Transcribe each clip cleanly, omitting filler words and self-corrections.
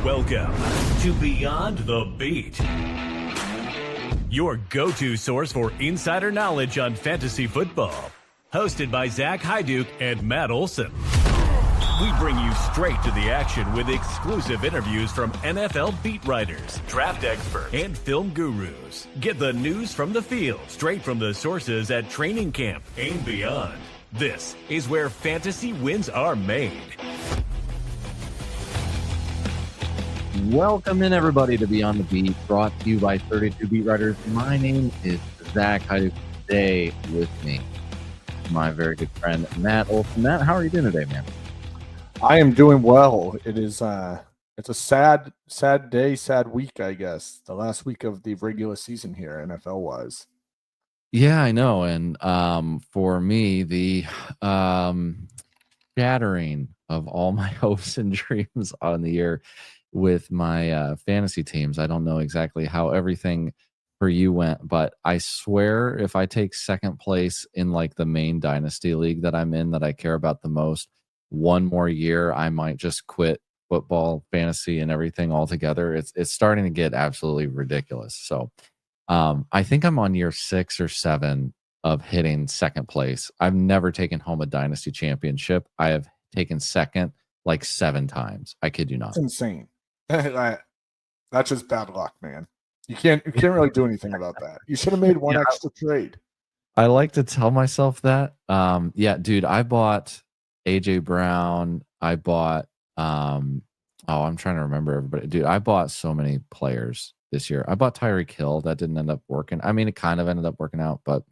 Welcome to Beyond the Beat, your go-to source for insider knowledge on fantasy football. Hosted by Zach Hyduke and Matt Olson. We bring you straight to the action with exclusive interviews from NFL beat writers, draft experts, and film gurus. Get the news from the field, straight from the sources at training camp and beyond. This is where fantasy wins are made. Welcome in, everybody, to Beyond the Beat, brought to you by 32 Beat Writers. My name is Zach Hyduke. Today with me, my very good friend, Matt Olson. Matt, how are you doing today, man? I am doing well. It is it's a sad day, sad week, I guess. The last week of the regular season here, NFL wise. Yeah, I know. And for me, the shattering of all my hopes and dreams on the year with my fantasy teams. I don't know exactly how everything for you went, but I swear if I take second place in like the main Dynasty league that I'm in, that I care about the most, one more year, I might just quit football, fantasy, and everything altogether. It's starting to get absolutely ridiculous. So I think I'm on year 6 or 7 of hitting second place. I've never taken home a Dynasty championship. I have taken second like 7 times. I kid you not. It's insane. That's just bad luck, man. You can't really do anything about that. You should have made one extra trade. I like to tell myself that. Yeah, dude, I bought AJ Brown. I bought I'm trying to remember everybody. Dude, I bought so many players this year. I bought Tyreek Hill. That didn't end up working. I mean, it kind of ended up working out, but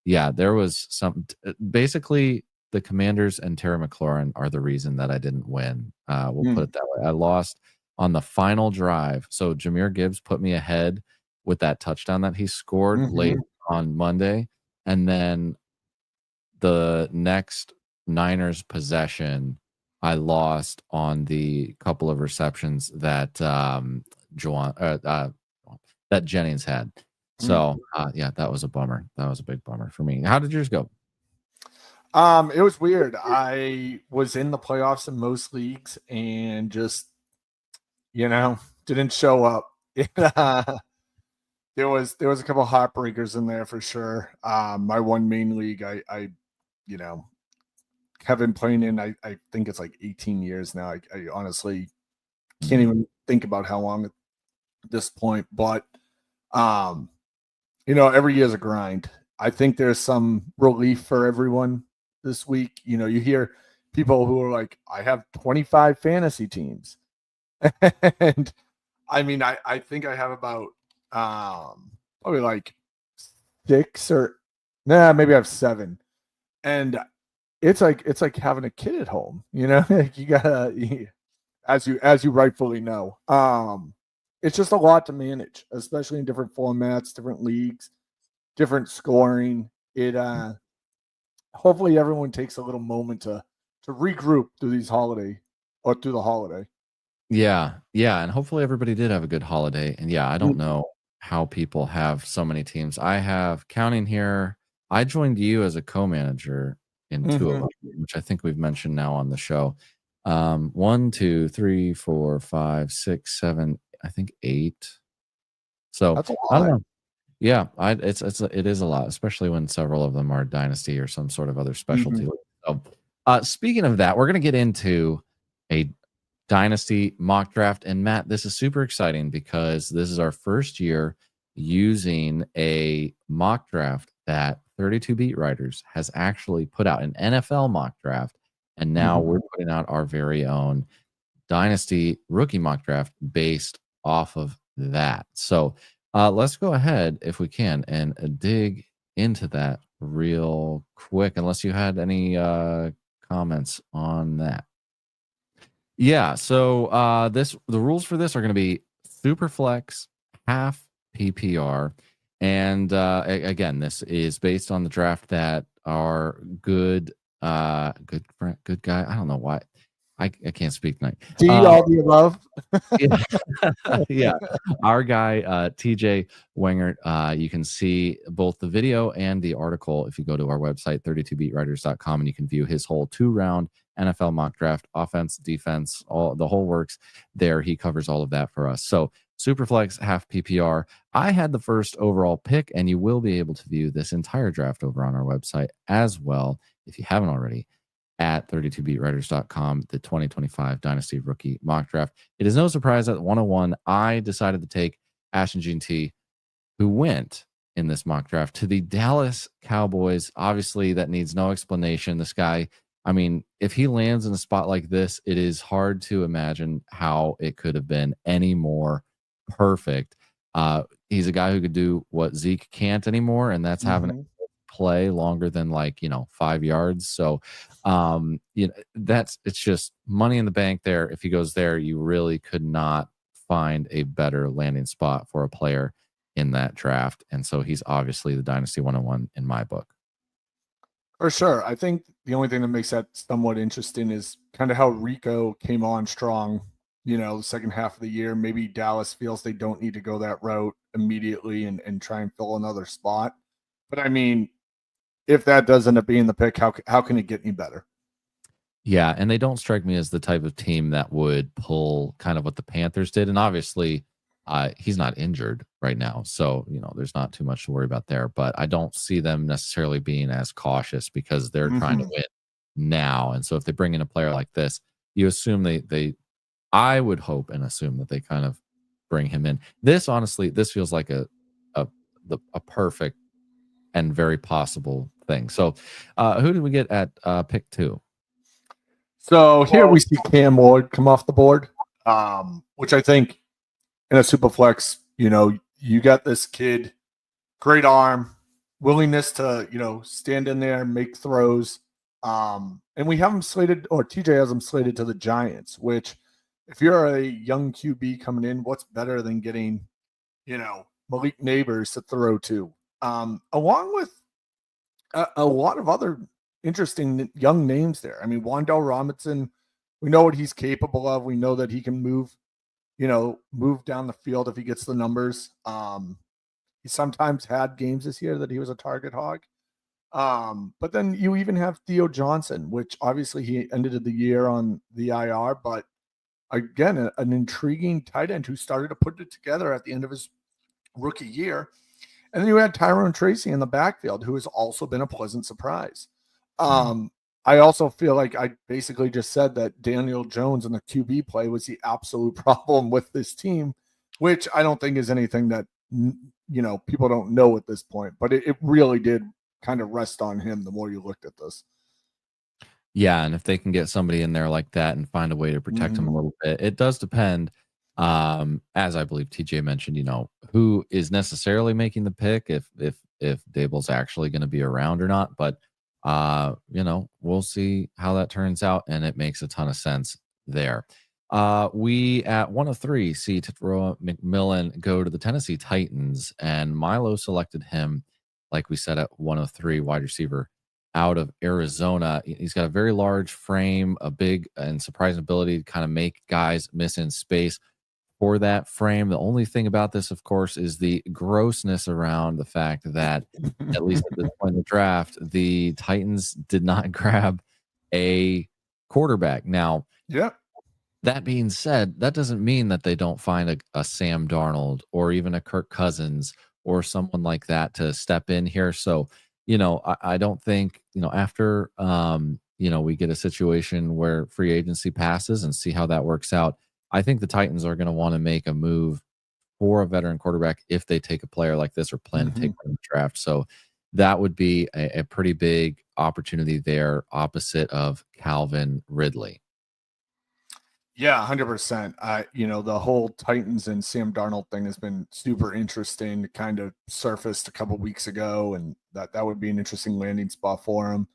yeah, there was some. Basically, the Commanders and Terry McLaurin are the reason that I didn't win. We'll put it that way. I lost on the final drive. So Jahmyr Gibbs put me ahead with that touchdown that he scored late on Monday. And then the next Niners possession, I lost on the couple of receptions that that Jennings had. So yeah, that was a bummer. That was a big bummer for me. How did yours go? It was weird. I was in the playoffs in most leagues and just, didn't show up. There was a couple of heartbreakers in there for sure. My one main league, I have been playing in, I think it's like 18 years now. I honestly can't even think about how long at this point, but every year is a grind. I think there's some relief for everyone this week. You hear people who are like, I have 25 fantasy teams. And I mean, I think I have about probably like 6 or maybe I have 7. And it's like having a kid at home, like you gotta, as you rightfully know. It's just a lot to manage, especially in different formats, different leagues, different scoring. It hopefully everyone takes a little moment to regroup through the holiday. Yeah, and hopefully everybody did have a good holiday. And yeah, I don't know how people have so many teams. I have, counting here, I joined you as a co-manager in 2 of them, which I think we've mentioned now on the show. 1, 2, 3, 4, 5, 6, 7, I think 8. So that's a lot. I don't know. Yeah, it is a lot, especially when several of them are Dynasty or some sort of other specialty. So, speaking of that, we're going to get into a Dynasty mock draft. And Matt, this is super exciting because this is our first year using a mock draft that 32 Beat Writers has actually put out, an NFL mock draft. And now we're putting out our very own Dynasty Rookie Mock Draft based off of that. So let's go ahead, if we can, and dig into that real quick, unless you had any comments on that. Yeah, so the rules for this are going to be super flex, half PPR, and again, this is based on the draft that our good guy. I don't know why I can't speak tonight. All the above. Yeah, our guy TJ Wengert. You can see both the video and the article if you go to our website 32beatwriters.com, and you can view his whole 2-round NFL mock draft, offense, defense, all the whole works there. He covers all of that for us. So Superflex, half PPR. I had the first overall pick, and you will be able to view this entire draft over on our website as well, if you haven't already, at 32beatwriters.com, the 2025 Dynasty Rookie Mock Draft. It is no surprise that 101, I decided to take Ashton Jean T, who went in this mock draft to the Dallas Cowboys. Obviously, that needs no explanation. This guy, I mean, if he lands in a spot like this, it is hard to imagine how it could have been any more perfect. He's a guy who could do what Zeke can't anymore, and that's having a play longer than 5 yards. So it's just money in the bank there. If he goes there, you really could not find a better landing spot for a player in that draft. And so he's obviously the Dynasty 101 in my book. For sure. I think the only thing that makes that somewhat interesting is kind of how Rico came on strong, the second half of the year. Maybe Dallas feels they don't need to go that route immediately and try and fill another spot. But I mean, if that does end up being the pick, how can it get any better? Yeah, and they don't strike me as the type of team that would pull kind of what the Panthers did. And obviously, he's not injured right now, so there's not too much to worry about there. But I don't see them necessarily being as cautious because they're trying to win now. And so if they bring in a player like this, you assume I would hope and assume that they kind of bring him in. This feels like a perfect and very possible thing. So who did we get at pick 2? So here we see Cam Ward come off the board, which I think in a super flex, you got this kid, great arm, willingness to, stand in there, make throws. And we have him slated, or TJ has him slated to the Giants, which if you're a young QB coming in, what's better than getting, Malik Neighbors to throw to? Along with a lot of other interesting young names there. I mean, Wan'Dale Robinson, we know what he's capable of. We know that he can move down the field if he gets the numbers. He sometimes had games this year that he was a target hog. But then you even have Theo Johnson, which obviously he ended the year on the IR, but again, an intriguing tight end who started to put it together at the end of his rookie year. And then you had Tyrone Tracy in the backfield, who has also been a pleasant surprise. I also feel like I basically just said that Daniel Jones and the QB play was the absolute problem with this team, which I don't think is anything that, people don't know at this point, but it really did kind of rest on him the more you looked at this. Yeah, and if they can get somebody in there like that and find a way to protect him a little bit, it does depend. As I believe TJ mentioned, who is necessarily making the pick, if Daboll's actually going to be around or not. But we'll see how that turns out, and it makes a ton of sense there. We at 103 see Titeroa McMillan go to the Tennessee Titans, and Milo selected him, like we said, at 103, wide receiver out of Arizona. He's got a very large frame, a big and surprising ability to kind of make guys miss in space for that frame. The only thing about this, of course, is the grossness around the fact that, at least at this point in the draft, the Titans did not grab a quarterback. Now, that being said, that doesn't mean that they don't find a Sam Darnold or even a Kirk Cousins or someone like that to step in here. So, I don't think, after, we get a situation where free agency passes and see how that works out, I think the Titans are going to want to make a move for a veteran quarterback if they take a player like this or plan to take one in the draft. So that would be a pretty big opportunity there opposite of Calvin Ridley. Yeah, 100%. The whole Titans and Sam Darnold thing has been super interesting. It kind of surfaced a couple weeks ago, and that would be an interesting landing spot for him.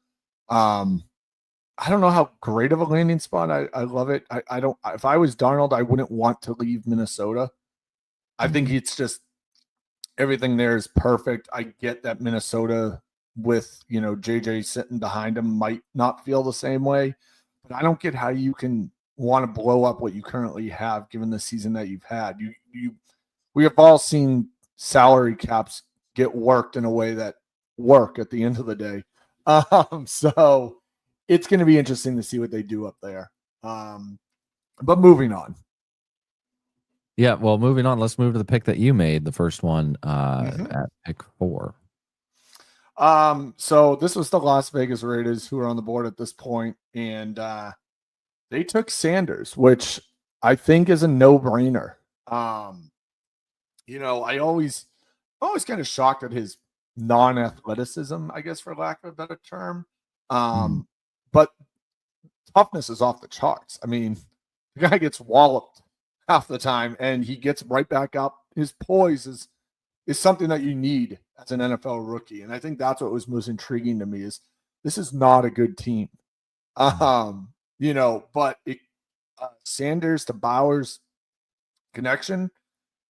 I don't know how great of a landing spot. I love it. I don't. If I was Darnold, I wouldn't want to leave Minnesota. I think it's just everything there is perfect. I get that Minnesota with JJ sitting behind him might not feel the same way, but I don't get how you can want to blow up what you currently have given the season that you've had. We have all seen salary caps get worked in a way that work at the end of the day. So it's going to be interesting to see what they do up there. But moving on. Yeah, well, moving on, let's move to the pick that you made, the first one at pick 4. So this was the Las Vegas Raiders who are on the board at this point, and they took Sanders, which I think is a no-brainer. You know, I always kind of shocked at his non-athleticism, I guess, for lack of a better term. But toughness is off the charts. I mean, the guy gets walloped half the time and he gets right back up. His poise is something that you need as an NFL rookie. And I think that's what was most intriguing to me is this is not a good team. You know, but Sanders to Bowers connection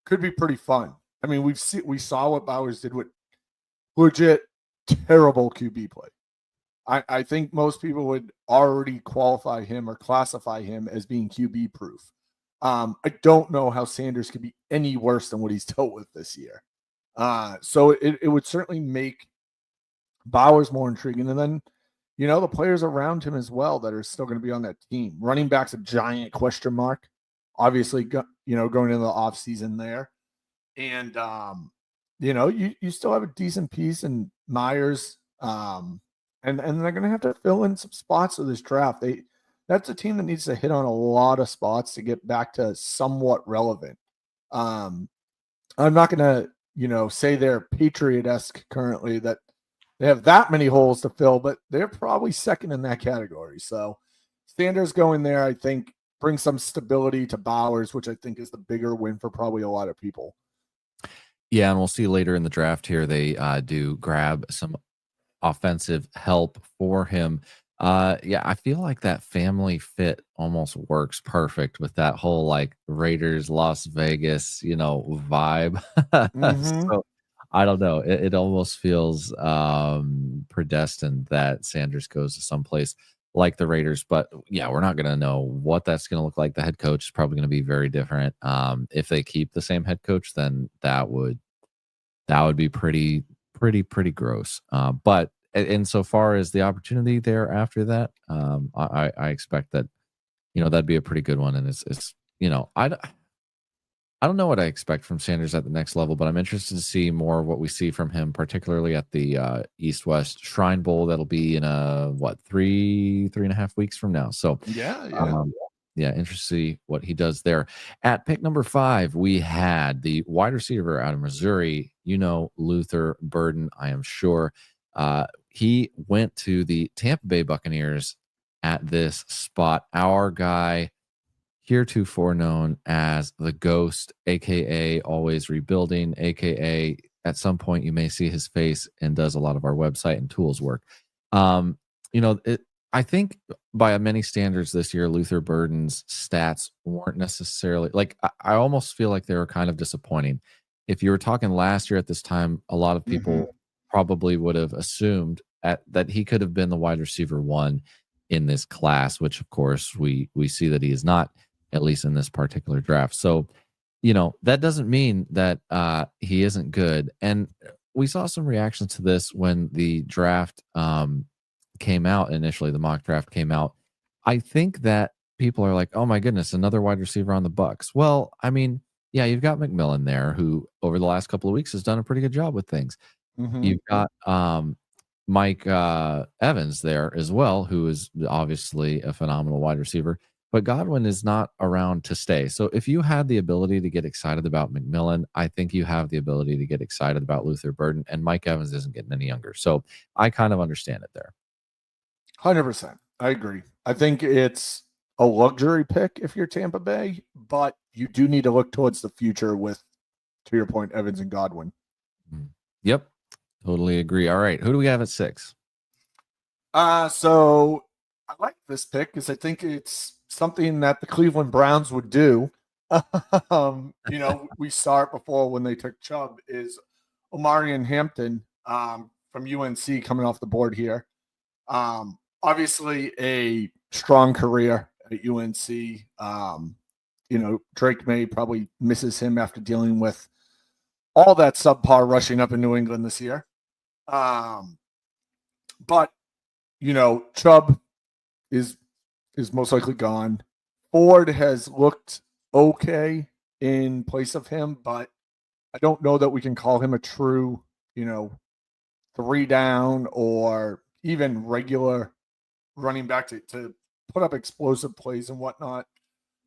could be pretty fun. I mean, we saw what Bowers did with legit terrible QB play. I think most people would already qualify him or classify him as being QB proof. I don't know how Sanders could be any worse than what he's dealt with this year. So it would certainly make Bowers more intriguing. And then, you know, the players around him as well that are still going to be on that team. Running back's a giant question mark, obviously, you know, going into the offseason there. And, you know, you still have a decent piece in Myers. And they're going to have to fill in some spots with this draft. That's a team that needs to hit on a lot of spots to get back to somewhat relevant. I'm not going to, you know, say they're Patriot-esque currently that they have that many holes to fill, but they're probably second in that category. So Sanders going there, I think, brings some stability to Bowers, which I think is the bigger win for probably a lot of people. Yeah, and we'll see later in the draft here, they do grab some offensive help for him. Yeah, I feel like that family fit almost works perfect with that whole like Raiders, Las Vegas, you know, vibe. So I don't know. It almost feels predestined that Sanders goes to someplace like the Raiders. But yeah, we're not going to know what that's going to look like. The head coach is probably going to be very different. If they keep the same head coach, then that would be pretty gross. But insofar as the opportunity there after that, I expect that, you know, that'd be a pretty good one. And it's you know, I don't know what I expect from Sanders at the next level, but I'm interested to see more of what we see from him, particularly at the East-West Shrine Bowl. That'll be in 3.5 weeks from now. So yeah, interested to see what he does there. At pick number 5, we had the wide receiver out of Missouri, you know, Luther Burden, I am sure. He went to the Tampa Bay Buccaneers at this spot. Our guy, heretofore known as the Ghost, a.k.a. always rebuilding, a.k.a. at some point you may see his face and does a lot of our website and tools work. You know, I think by many standards this year, Luther Burden's stats weren't necessarily like, I almost feel like they were kind of disappointing. If you were talking last year at this time, a lot of people probably would have assumed that he could have been the wide receiver 1 in this class, which of course we see that he is not, at least in this particular draft. So, you know, that doesn't mean that he isn't good. And we saw some reactions to this when the draft came out initially, the mock draft came out. I think that people are like, oh my goodness, another wide receiver on the Bucs. Well, I mean, yeah, you've got McMillan there, who over the last couple of weeks has done a pretty good job with things. You've got Mike Evans there as well, who is obviously a phenomenal wide receiver. But Godwin is not around to stay. So if you had the ability to get excited about McMillan, I think you have the ability to get excited about Luther Burden, and Mike Evans isn't getting any younger. So I kind of understand it there. 100%. I agree. I think it's a luxury pick if you're Tampa Bay, but you do need to look towards the future with, to your point, Evans and Godwin. Yep. Totally agree. All right. Who do we have at 6? So I like this pick because I think it's something that the Cleveland Browns would do. You know, we saw it before when they took Chubb, is Omarion Hampton from UNC coming off the board here. Obviously a strong career at UNC. You know, Drake May probably misses him after dealing with all that subpar rushing up in New England this year. But, you know, Chubb is most likely gone. Ford has looked okay in place of him, but I don't know that we can call him a true, 3 down or even regular running back to put up explosive plays and whatnot.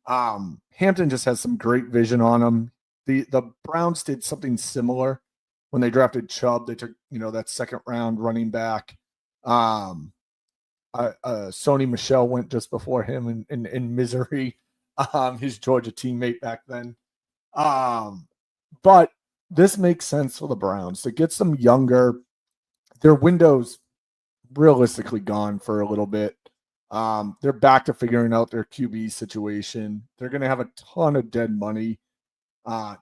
Hampton just has some great vision on him. The Browns did something similar when they drafted Chubb. They took, that second round running back. Sony Michel went just before him in misery. His Georgia teammate back then. But this makes sense for the Browns to get some younger. Their window's realistically gone for a little bit. They're back to figuring out their QB situation. They're going to have a ton of dead money.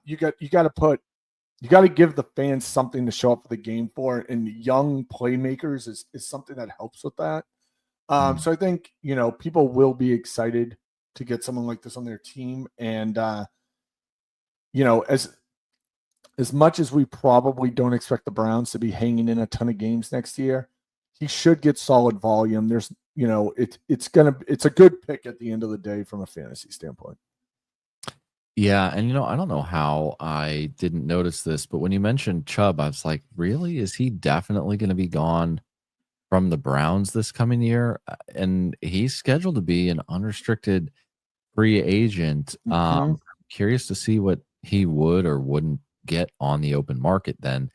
You got to give the fans something to show up for the game for, and young playmakers is something that helps with that. So I think, people will be excited to get someone like this on their team. And, as much as we probably don't expect the Browns to be hanging in a ton of games next year, he should get solid volume. There's, it's a good pick at the end of the day from a fantasy standpoint. Yeah, and I don't know how I didn't notice this, but when you mentioned Chubb, I was like, really? Is he definitely going to be gone from the Browns this coming year? And he's scheduled to be an unrestricted free agent. Curious to see what he would or wouldn't get on the open market then.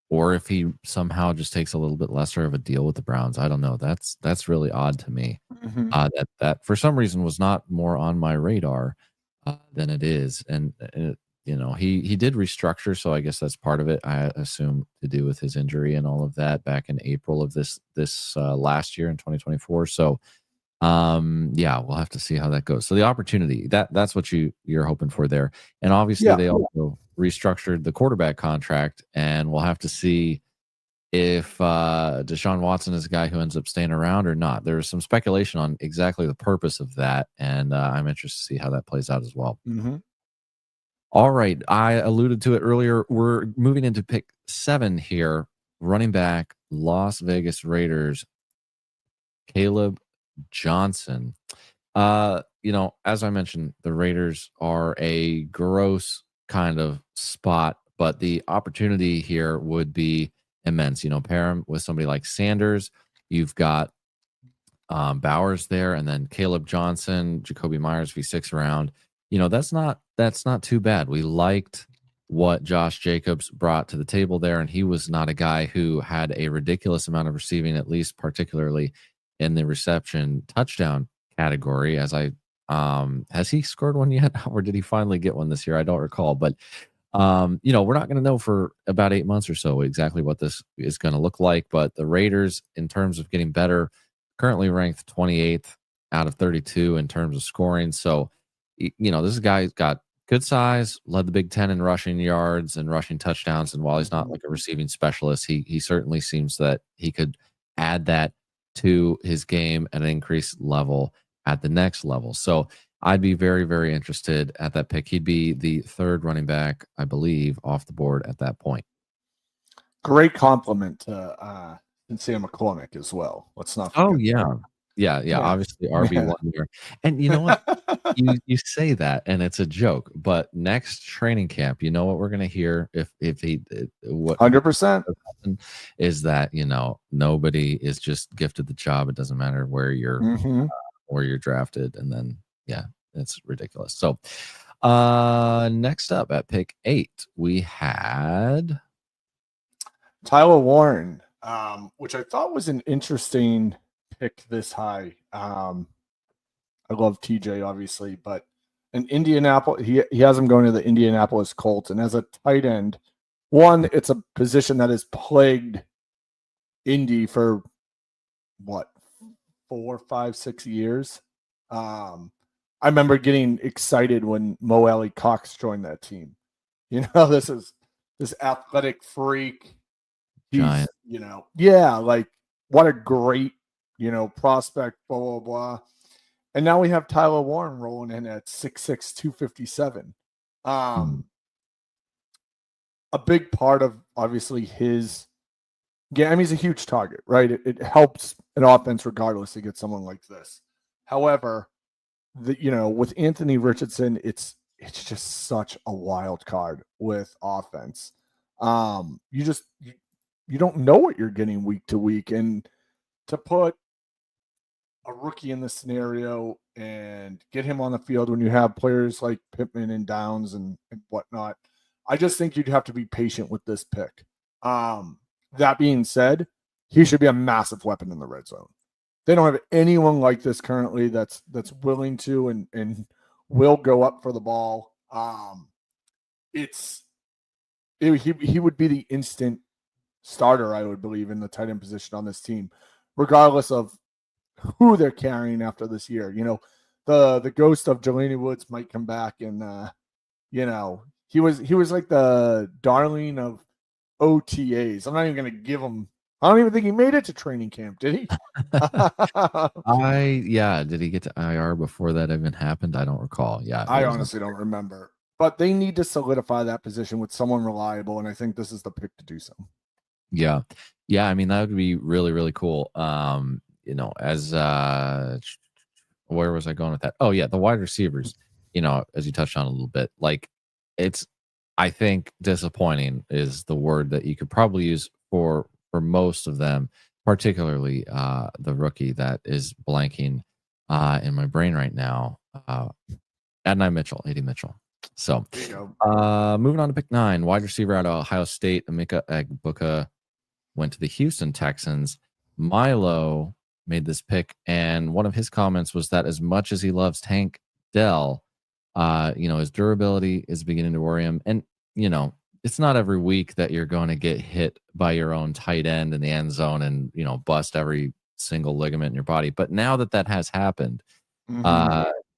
Or if he somehow just takes a little bit lesser of a deal with the Browns. I don't know. That's really odd to me. That for some reason was not more on my radar than it is. And he did restructure, so I guess that's part of it. I assume to do with his injury and all of that back in April of this last year in 2024. So we'll have to see how that goes. So the opportunity, that's what you're hoping for there. And obviously they also restructured the quarterback contract, and we'll have to see if Deshaun Watson is a guy who ends up staying around or not. There's some speculation on exactly the purpose of that, and I'm interested to see how that plays out as well. All right. I alluded to it earlier. We're moving into pick 7 here. Running back, Las Vegas Raiders, Caleb Johnson. As I mentioned, the Raiders are a gross kind of spot, but the opportunity here would be immense. Pair him with somebody like Sanders. You've got Bowers there, and then Caleb Johnson, Jacoby Myers, V6 round. That's not too bad. We liked what Josh Jacobs brought to the table there, and he was not a guy who had a ridiculous amount of receiving, at least particularly in the reception touchdown category. Has he scored one yet, or did he finally get one this year? I don't recall, but we're not going to know for about 8 months or so exactly what this is going to look like. But the Raiders, in terms of getting better, currently ranked 28th out of 32 in terms of scoring. So, this guy's got good size, led the Big Ten in rushing yards and rushing touchdowns. And while he's not like a receiving specialist, he certainly seems that he could add that to his game at an increased level at the next level. So I'd be very, very interested at that pick. He'd be the third running back, I believe, off the board at that point. Great compliment to Sam McCormick as well. Let's not forget. Oh, yeah. Obviously, RB1 here. And you know what? you say that, and it's a joke. But next training camp, you know what we're going to hear if he what 100% is that nobody is just gifted the job. It doesn't matter where you're drafted, and then it's ridiculous. So next up at pick 8, we had Tyler Warren, which I thought was an interesting pick this high. I love TJ, obviously, but in Indianapolis, he has him going to the Indianapolis Colts. And as a tight end, one, it's a position that has plagued Indy for 4, 5, 6 years. I remember getting excited when Mo Alley Cox joined that team. This athletic freak. Giant. What a great, prospect, blah, blah, blah. And now we have Tyler Warren rolling in at 6'6", 257. A big part of, obviously, his game, he's a huge target, right? It helps an offense regardless to get someone like this. However, with Anthony Richardson, it's just such a wild card with offense. You don't know what you're getting week to week, and to put a rookie in this scenario and get him on the field when you have players like Pittman and Downs and whatnot, I just think you'd have to be patient with this pick. That being said, he should be a massive weapon in the red zone. They don't have anyone like this currently that's willing to and will go up for the ball. He would be the instant starter, I would believe, in the tight end position on this team, regardless of who they're carrying after this year. The ghost of Jelani Woods might come back, and he was like the darling of OTAs. I'm not even going to give him. I don't even think he made it to training camp, did he? Did he get to IR before that even happened? I don't recall. Yeah, I honestly don't remember. But they need to solidify that position with someone reliable, and I think this is the pick to do so. Yeah. I mean, that would be really, really cool. As where was I going with that? Oh yeah, the wide receivers. As you touched on a little bit, like I think disappointing is the word that you could probably use for most of them, particularly the rookie that is blanking in my brain right now. AD Mitchell. So moving on to pick 9, wide receiver out of Ohio State, Emeka Egbuka went to the Houston Texans. Milo made this pick, and one of his comments was that as much as he loves Tank Dell, his durability is beginning to worry him. And, it's not every week that you're going to get hit by your own tight end in the end zone and, bust every single ligament in your body. But now that has happened,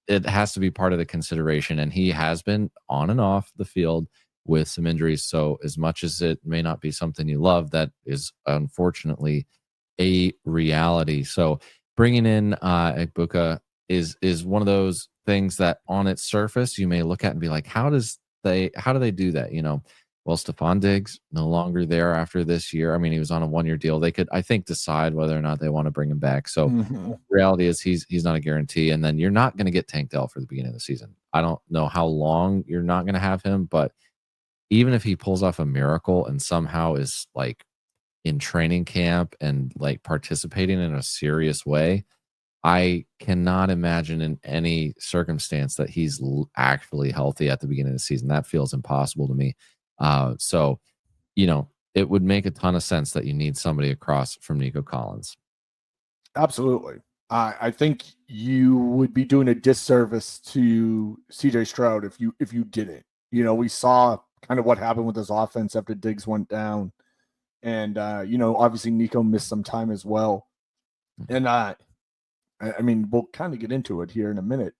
it has to be part of the consideration. And he has been on and off the field with some injuries. So as much as it may not be something you love, that is unfortunately a reality. So bringing in Egbuka is one of those things that on its surface you may look at and be like, how do they do that? Well, Stephon Diggs no longer there after this year. I mean, he was on a 1-year deal. They could, I think, decide whether or not they want to bring him back. So the reality is he's not a guarantee. And then you're not going to get Tank Dell for the beginning of the season. I don't know how long you're not going to have him, but even if he pulls off a miracle and somehow is like in training camp and like participating in a serious way, I cannot imagine in any circumstance that he's actually healthy at the beginning of the season. That feels impossible to me. So, it would make a ton of sense that you need somebody across from Nico Collins. Absolutely. I think you would be doing a disservice to CJ Stroud if you didn't. We saw kind of what happened with his offense after Diggs went down. And, obviously Nico missed some time as well. And I mean, we'll kind of get into it here in a minute,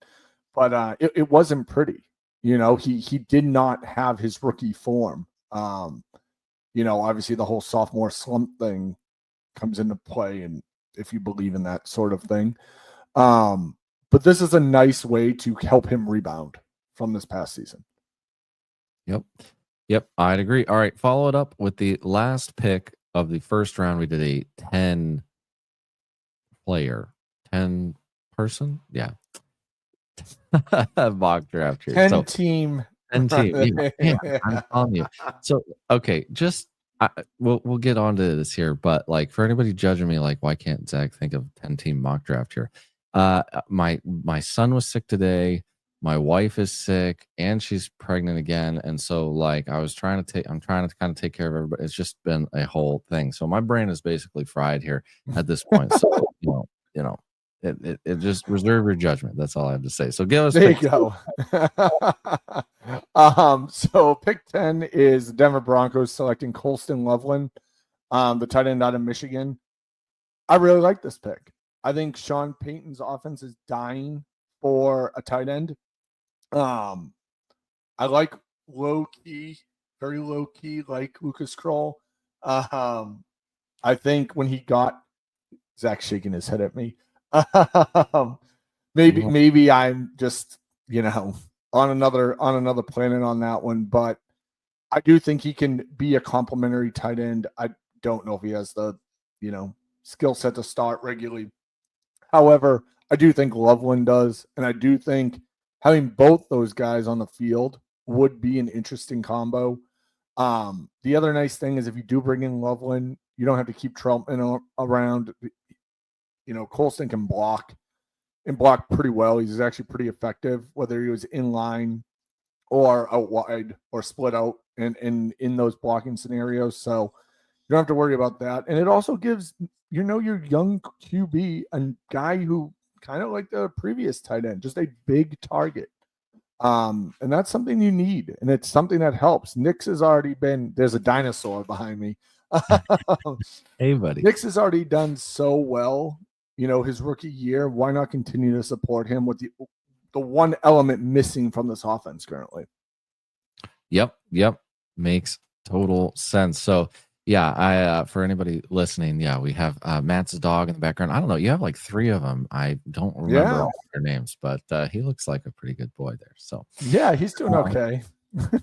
but it wasn't pretty. He did not have his rookie form. Obviously the whole sophomore slump thing comes into play, and if you believe in that sort of thing. But this is a nice way to help him rebound from this past season. Yep, I'd agree. All right, follow it up with the last pick of the first round. We did a 10 person, mock draft here. 10 team. I'm telling you. So okay, we'll get on to this here, but like for anybody judging me, like why can't Zach think of 10-team mock draft here? My son was sick today. My wife is sick and she's pregnant again. And so like I'm trying to kind of take care of everybody. It's just been a whole thing. So my brain is basically fried here at this point. So, it just reserve your judgment. That's all I have to say. So give us. There you go. So pick 10 is Denver Broncos selecting Colston Loveland, the tight end out of Michigan. I really like this pick. I think Sean Payton's offense is dying for a tight end. I like very low key, like Lucas Kroll. I think when he got Zach shaking his head at me. Maybe I'm just on another planet on that one, but I do think he can be a complimentary tight end. I don't know if he has the skill set to start regularly. However, I do think Loveland does, and I do think having both those guys on the field would be an interesting combo. The other nice thing is if you do bring in Loveland, you don't have to keep Troutman around. Colston can block and block pretty well. He's actually pretty effective, whether he was in line or out wide or split out in those blocking scenarios. So you don't have to worry about that. And it also gives, your young QB a guy who kind of like the previous tight end, just a big target. And that's something you need. And it's something that helps. Nix has already there's a dinosaur behind me. Hey, buddy. Nix has already done so well, his rookie year. Why not continue to support him with the one element missing from this offense currently? Yep. Makes total sense. So, yeah, for anybody listening, we have Matt's dog in the background. I don't know. You have like 3 of them. I don't remember all their names, but he looks like a pretty good boy there. So, yeah, he's doing okay.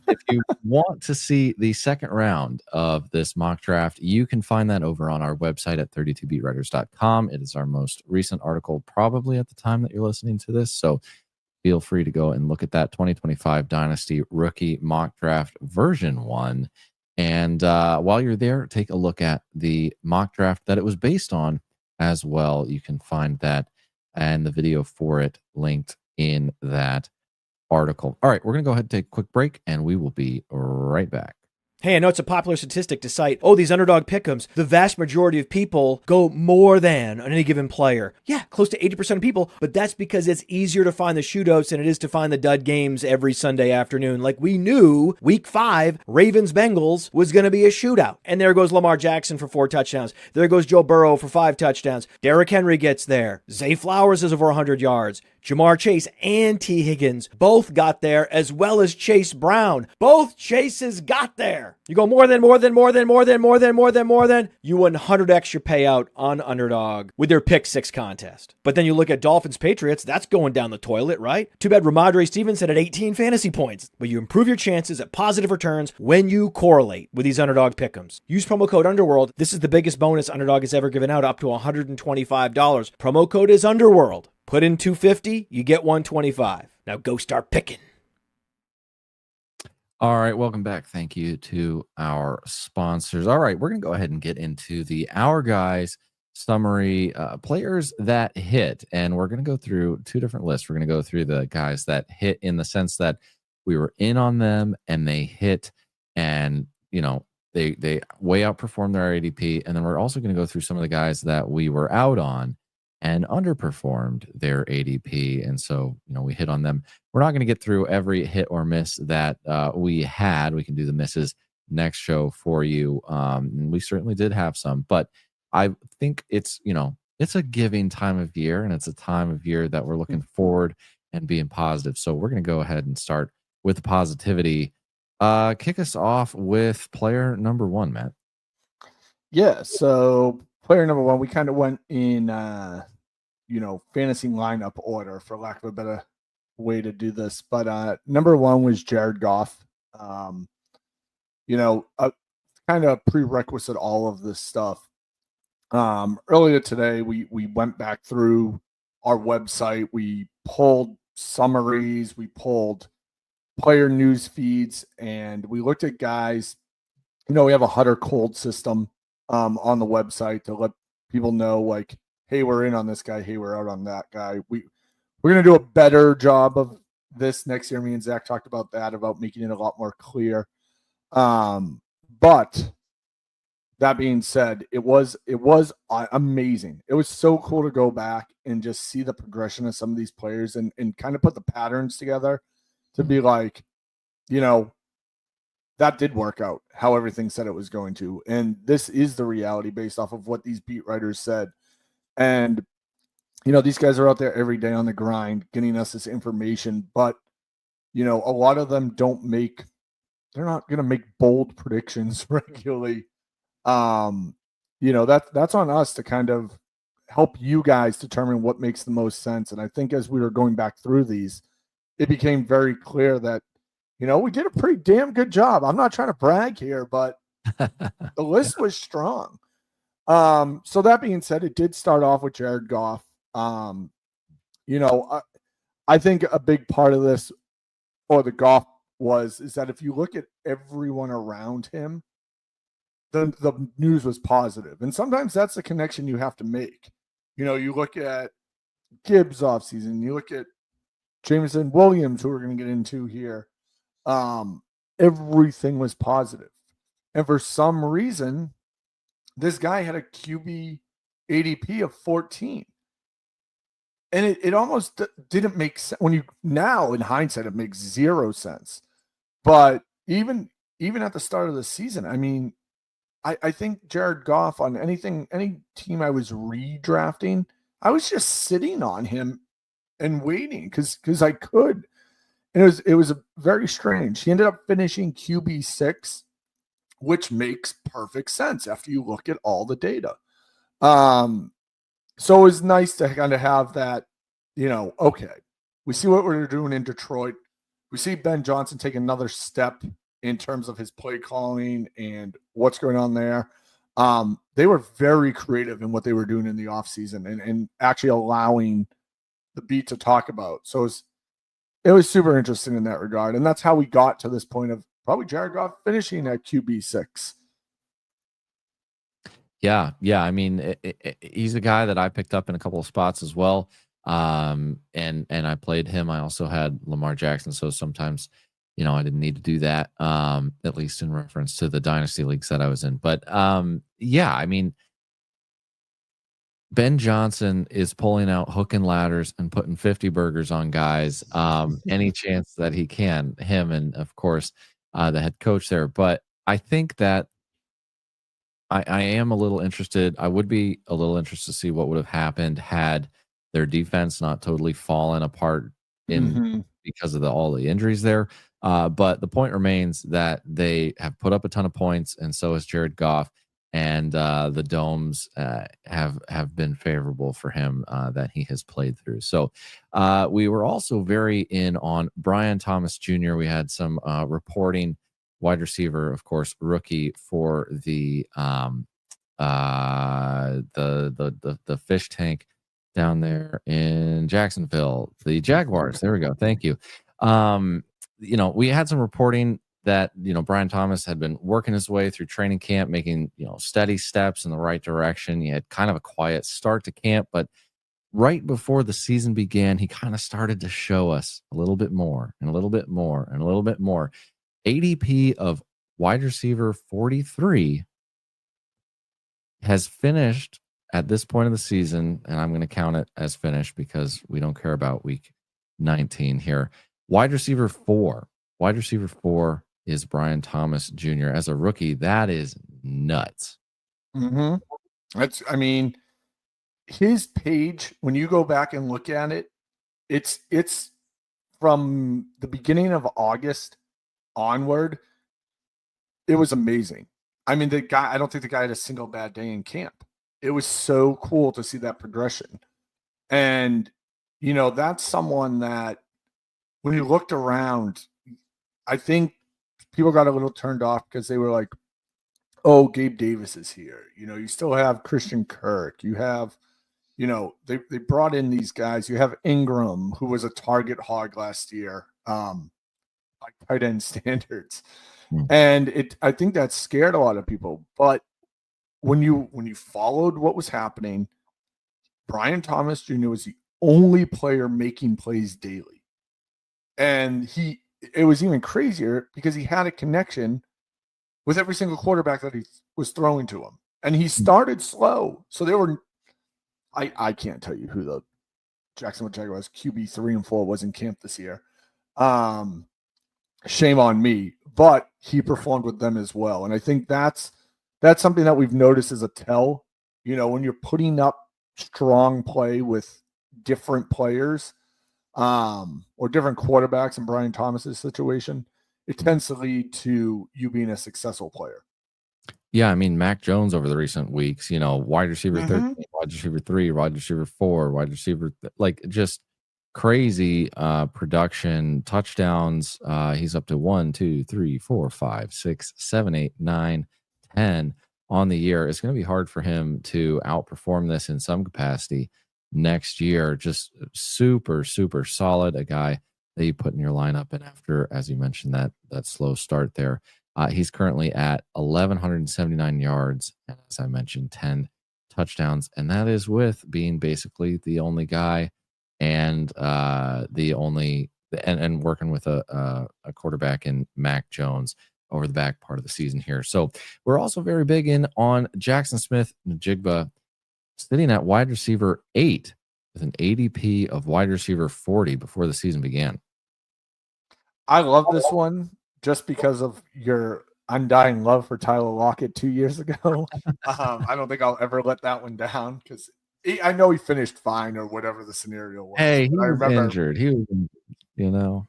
If you want to see the second round of this mock draft, you can find that over on our website at 32beatwriters.com. It is our most recent article, probably at the time that you're listening to this. So feel free to go and look at that 2025 Dynasty Rookie Mock Draft version 1. And while you're there, take a look at the mock draft that it was based on as well. You can find that and the video for it linked in that article. All right, we're going to go ahead and take a quick break, and we will be right back. Hey, I know it's a popular statistic to cite, these underdog pick'ems, the vast majority of people go more than on any given player. Yeah, close to 80% of people, but that's because it's easier to find the shootouts than it is to find the dud games every Sunday afternoon. Like we knew week 5, Ravens-Bengals was going to be a shootout. And there goes Lamar Jackson for 4 touchdowns. There goes Joe Burrow for 5 touchdowns. Derrick Henry gets there. Zay Flowers is over 100 yards. Jamar Chase and T. Higgins both got there, as well as Chase Brown. Both Chases got there. You go more than. You 100x your payout on Underdog with their Pick 6 contest. But then you look at Dolphins Patriots, that's going down the toilet, right? Too bad Ramondre Stevenson at 18 fantasy points. But you improve your chances at positive returns when you correlate with these Underdog pick'ems. Use promo code Underworld. This is the biggest bonus Underdog has ever given out, up to $125. Promo code is Underworld. Put in $250, you get $125. Now go start picking. All right, welcome back. Thank you to our sponsors. All right, we're going to go ahead and get into the Our Guys summary players that hit. And we're going to go through 2 different lists. We're going to go through the guys that hit in the sense that we were in on them and they hit and, they way outperformed their ADP. And then we're also going to go through some of the guys that we were out on and underperformed their ADP. And so, we hit on them. We're not going to get through every hit or miss that we had. We can do the misses next show for you. And we certainly did have some, but I think it's a giving time of year, and it's a time of year that we're looking forward and being positive. So we're going to go ahead and start with the positivity. Kick us off with player number 1, Matt. Yeah. So player number 1, we kind of went in, fantasy lineup order, for lack of a better way to do this. But number 1 was Jared Goff. Kind of prerequisite all of this stuff. Earlier today, we went back through our website. We pulled summaries. We pulled player news feeds, and we looked at guys. We have a hot or cold system on the website to let people know, like, hey, we're in on this guy. Hey, we're out on that guy. We're going to do a better job of this next year. Me and Zach talked about that, about making it a lot more clear. But that being said, it was amazing. It was so cool to go back and just see the progression of some of these players and kind of put the patterns together to be like, that did work out how everything said it was going to. And this is the reality based off of what these beat writers said. And, these guys are out there every day on the grind getting us this information. But, a lot of them they're not going to make bold predictions regularly. That's on us to kind of help you guys determine what makes the most sense. And I think as we were going back through these, it became very clear that, we did a pretty damn good job. I'm not trying to brag here, but the list was strong. So that being said, it did start off with Jared Goff. You know, I think a big part of this, or the Goff, is that if you look at everyone around him, the news was positive. And sometimes that's the connection you have to make. You know, you look at Gibbs offseason, you look at Jameson Williams, who we're going to get into here. Everything was positive. And for some reason, this guy had a QB ADP of 14. And it almost didn't make sense. When you, now in hindsight, it makes zero sense. But even at the start of the season, I mean, I think Jared Goff, on any team I was redrafting, I was just sitting on him and waiting because I could. And it was very strange. He ended up finishing QB6, which makes perfect sense after you look at all the data. So it was nice to kind of have that, you know, okay, we see what we're doing in Detroit. We see Ben Johnson take another step in terms of his play calling and what's going on there. They were very creative in what they were doing in the offseason and actually allowing the beat to talk about. So it was super interesting in that regard. And that's how we got to this point of probably Jared Goff finishing at QB6. Yeah. I mean, he's a guy that I picked up in a couple of spots as well. And I played him. I also had Lamar Jackson. So sometimes, you know, I didn't need to do that, at least in reference to the dynasty leagues that I was in. But yeah, I mean, Ben Johnson is pulling out hook and ladders and putting 50 burgers on guys any chance that he can, him and, of course, the head coach there. But I think that I am a little interested. I would be a little interested to see what would have happened had their defense not totally fallen apart because of all the injuries there. But the point remains that they have put up a ton of points, and so has Jared Goff. And the domes have been favorable for him that he has played through. So we were also very in on Brian Thomas Jr. We had some reporting, wide receiver, of course, rookie for the fish tank down there in Jacksonville, the Jaguars. There we go. Thank you. You know, we had some reporting that, you know, Brian Thomas had been working his way through training camp, making, you know, steady steps in the right direction. He had kind of a quiet start to camp, but right before the season began, he kind of started to show us a little bit more and a little bit more and a little bit more. ADP of wide receiver 43 has finished at this point of the season, and I'm going to count it as finished because we don't care about week 19 here. Wide receiver 4 is Brian Thomas Jr. as a rookie. That is nuts. That's, I mean, his page, when you go back and look at it, it's from the beginning of August onward. It was amazing. I mean, I don't think the guy had a single bad day in camp. It was so cool to see that progression. And, you know, that's someone that when you looked around, I think people got a little turned off because they were like, oh, Gabe Davis is here. You know, you still have Christian Kirk. You have, you know, they brought in these guys. You have Ingram, who was a target hog last year, by tight end standards. And I think that scared a lot of people. But when you followed what was happening, Brian Thomas Jr. was the only player making plays daily. And it was even crazier because he had a connection with every single quarterback that he was throwing to him. And he started slow. So there were, I can't tell you who the Jacksonville Jaguars QB 3 and 4 was in camp this year. Shame on me, but he performed with them as well. And I think that's something that we've noticed as a tell. You know, when you're putting up strong play with different players, or different quarterbacks in Brian Thomas's situation, it tends to lead to you being a successful player. Yeah, I mean, Mac Jones over the recent weeks, you know, wide receiver 13, wide receiver 3, wide receiver 4, wide receiver, like just crazy production, touchdowns. He's up to 1, 2, 3, 4, 5, 6, 7, 8, 9, 10 on the year. It's going to be hard for him to outperform this in some capacity next year. Just super, super solid. A guy that you put in your lineup. And after, as you mentioned, that slow start there, he's currently at 1,179 yards. And as I mentioned, 10 touchdowns. And that is with being basically the only guy and working with a quarterback in Mac Jones over the back part of the season here. So we're also very big in on Jackson Smith-Njigba sitting at wide receiver 8 with an ADP of wide receiver 40 before the season began. I love this one just because of your undying love for Tyler Lockett 2 years ago. I don't think I'll ever let that one down because I know he finished fine or whatever the scenario was. Hey, he was injured. He was,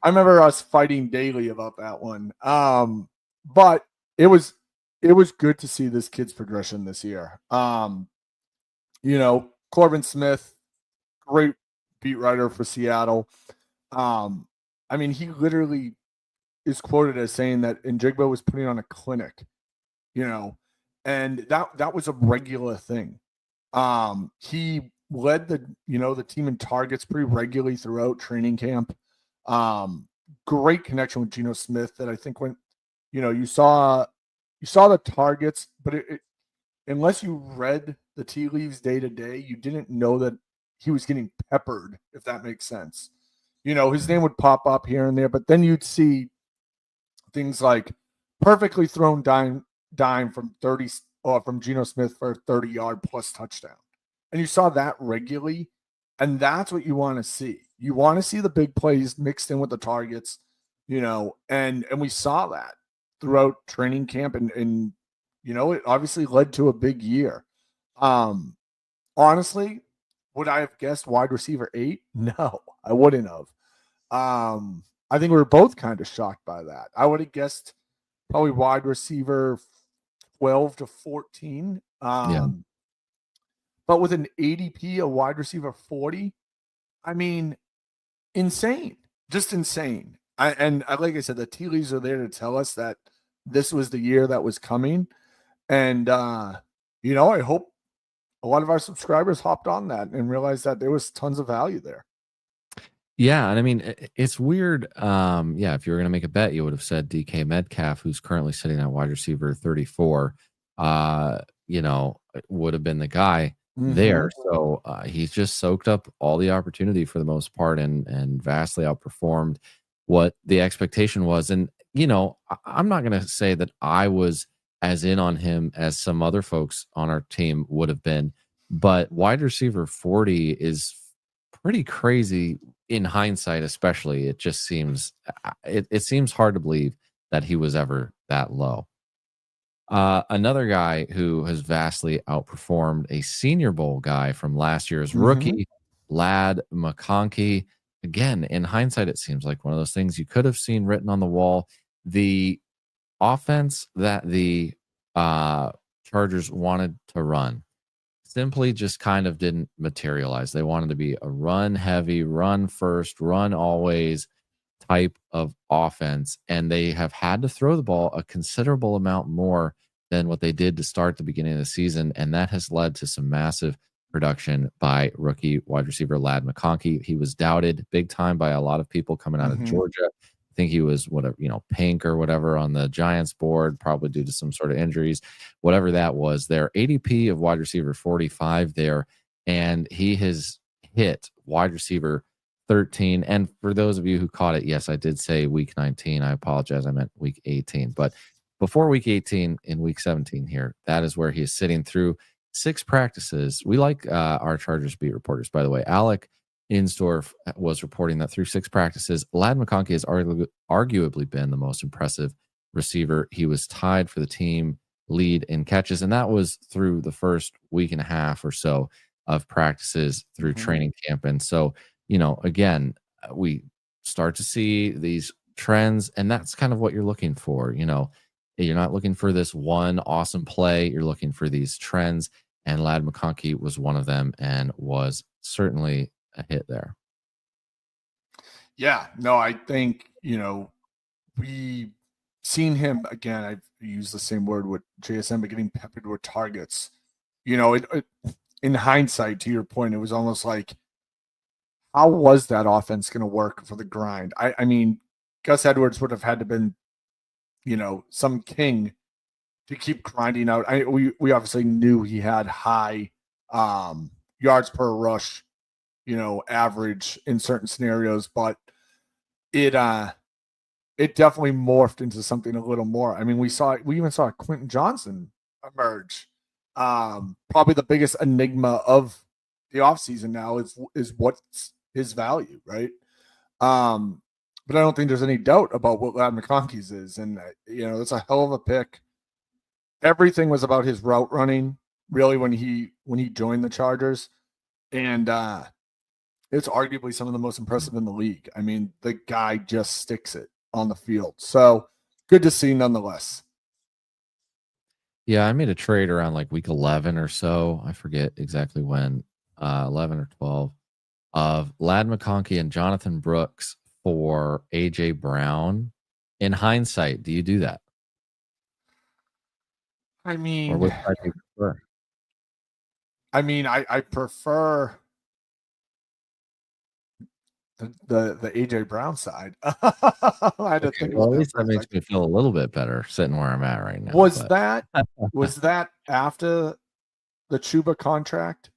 I remember us fighting daily about that one. But it was good to see this kid's progression this year. Corbin Smith, great beat writer for Seattle. He literally is quoted as saying that Njigba was putting on a clinic, and that was a regular thing. He led the team in targets pretty regularly throughout training camp. Great connection with Geno Smith that I think when, you saw the targets, but unless you read the tea leaves day to day, you didn't know that he was getting peppered, if that makes sense. His name would pop up here and there, but then you'd see things like perfectly thrown dime from 30 from Geno Smith for a 30-yard plus touchdown. And you saw that regularly, and that's what you want to see. You want to see the big plays mixed in with the targets, and we saw that throughout training camp, and it obviously led to a big year. Honestly, would I have guessed wide receiver 8? No, I wouldn't have. I think we were both kind of shocked by that. I would have guessed probably wide receiver 12 to 14. But with an ADP, a wide receiver 40, insane, just insane. Like I said, the tea leaves are there to tell us that this was the year that was coming. And, I hope a lot of our subscribers hopped on that and realized that there was tons of value there. Yeah. And it's weird. If you were going to make a bet, you would have said DK Metcalf, who's currently sitting at wide receiver 34, would have been the guy there. So he's just soaked up all the opportunity for the most part and vastly outperformed what the expectation was. And, I'm not going to say that I was as in on him as some other folks on our team would have been, but wide receiver 40 is pretty crazy in hindsight, especially. It just seems, it seems hard to believe that he was ever that low. Another guy who has vastly outperformed a Senior Bowl guy from last year's rookie, Ladd McConkey. Again, in hindsight, it seems like one of those things you could have seen written on the wall. The offense that the Chargers wanted to run simply just kind of didn't materialize. They wanted to be a run heavy, run first, run always type of offense, and they have had to throw the ball a considerable amount more than what they did to start the beginning of the season, and that has led to some massive production by rookie wide receiver Ladd McConkey. He was doubted big time by a lot of people coming out of Georgia. I think he was pink or whatever on the Giants board, probably due to some sort of injuries, whatever that was. Their ADP of wide receiver 45 there, and he has hit wide receiver 13. And for those of you who caught it, yes, I did say week 19. I apologize. I meant week 18. But before week 18 in week 17 here, that is where he is sitting through 6 practices. We like our Chargers beat reporters, by the way. Alec Insdorf was reporting that through 6 practices, Ladd McConkey has arguably been the most impressive receiver. He was tied for the team lead in catches, and that was through the first week and a half or so of practices through training camp. And so, again, we start to see these trends, and that's kind of what you're looking for. You're not looking for this one awesome play. You're looking for these trends, and Ladd McConkey was one of them and was certainly a hit there. Yeah, no, I think, we seen him again. I've used the same word with JSN, but getting peppered with targets. You know, in hindsight, to your point, it was almost like, how was that offense going to work for the grind? I mean, Gus Edwards would have had to been, you know, some king to keep grinding out. We obviously knew he had high yards per rush, you know, average in certain scenarios, but it definitely morphed into something a little more. I mean, we even saw Quentin Johnson emerge. Probably the biggest enigma of the offseason now is what's his value, right? But I don't think there's any doubt about what Ladd McConkey's is. And, you know, it's a hell of a pick. Everything was about his route running, really, when he joined the Chargers. And it's arguably some of the most impressive in the league. I mean, the guy just sticks it on the field. So good to see nonetheless. Yeah, I made a trade around like week 11 or so. I forget exactly when, 11 or 12, of Ladd McConkey and Jonathan Brooks for A.J. Brown. In hindsight, do you do that? I mean, or which side do you prefer? I mean, I prefer the AJ Brown side. I had to think Well, about at least that that. makes me feel a little bit better sitting where I'm at right now. Was but- that after the Chuba contract?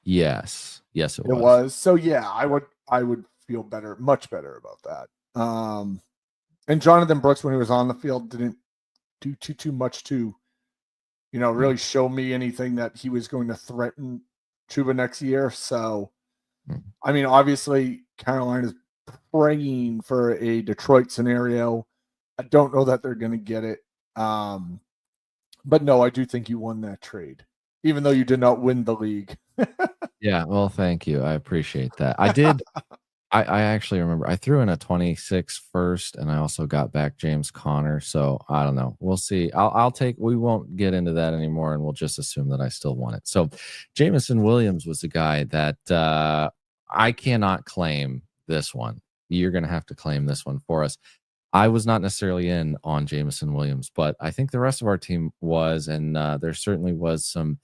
Yes, it was. It was. So yeah, I would feel better, much better about that. And Jonathan Brooks, when he was on the field, didn't do too much to, you know, really show me anything that he was going to threaten Chuba next year. So, I mean, obviously, Carolina's praying for a Detroit scenario. I don't know that they're going to get it. But no, I do think you won that trade, even though you did not win the league. Yeah, well, thank you. I appreciate that. I did. I actually remember I threw in a 26 first, and I also got back James Conner. So I don't know. We'll see. I'll take. We won't get into that anymore, and we'll just assume that I still won it. So Jameson Williams was the guy that I cannot claim this one. You're going to have to claim this one for us. I was not necessarily in on Jameson Williams, but I think the rest of our team was, and there certainly was some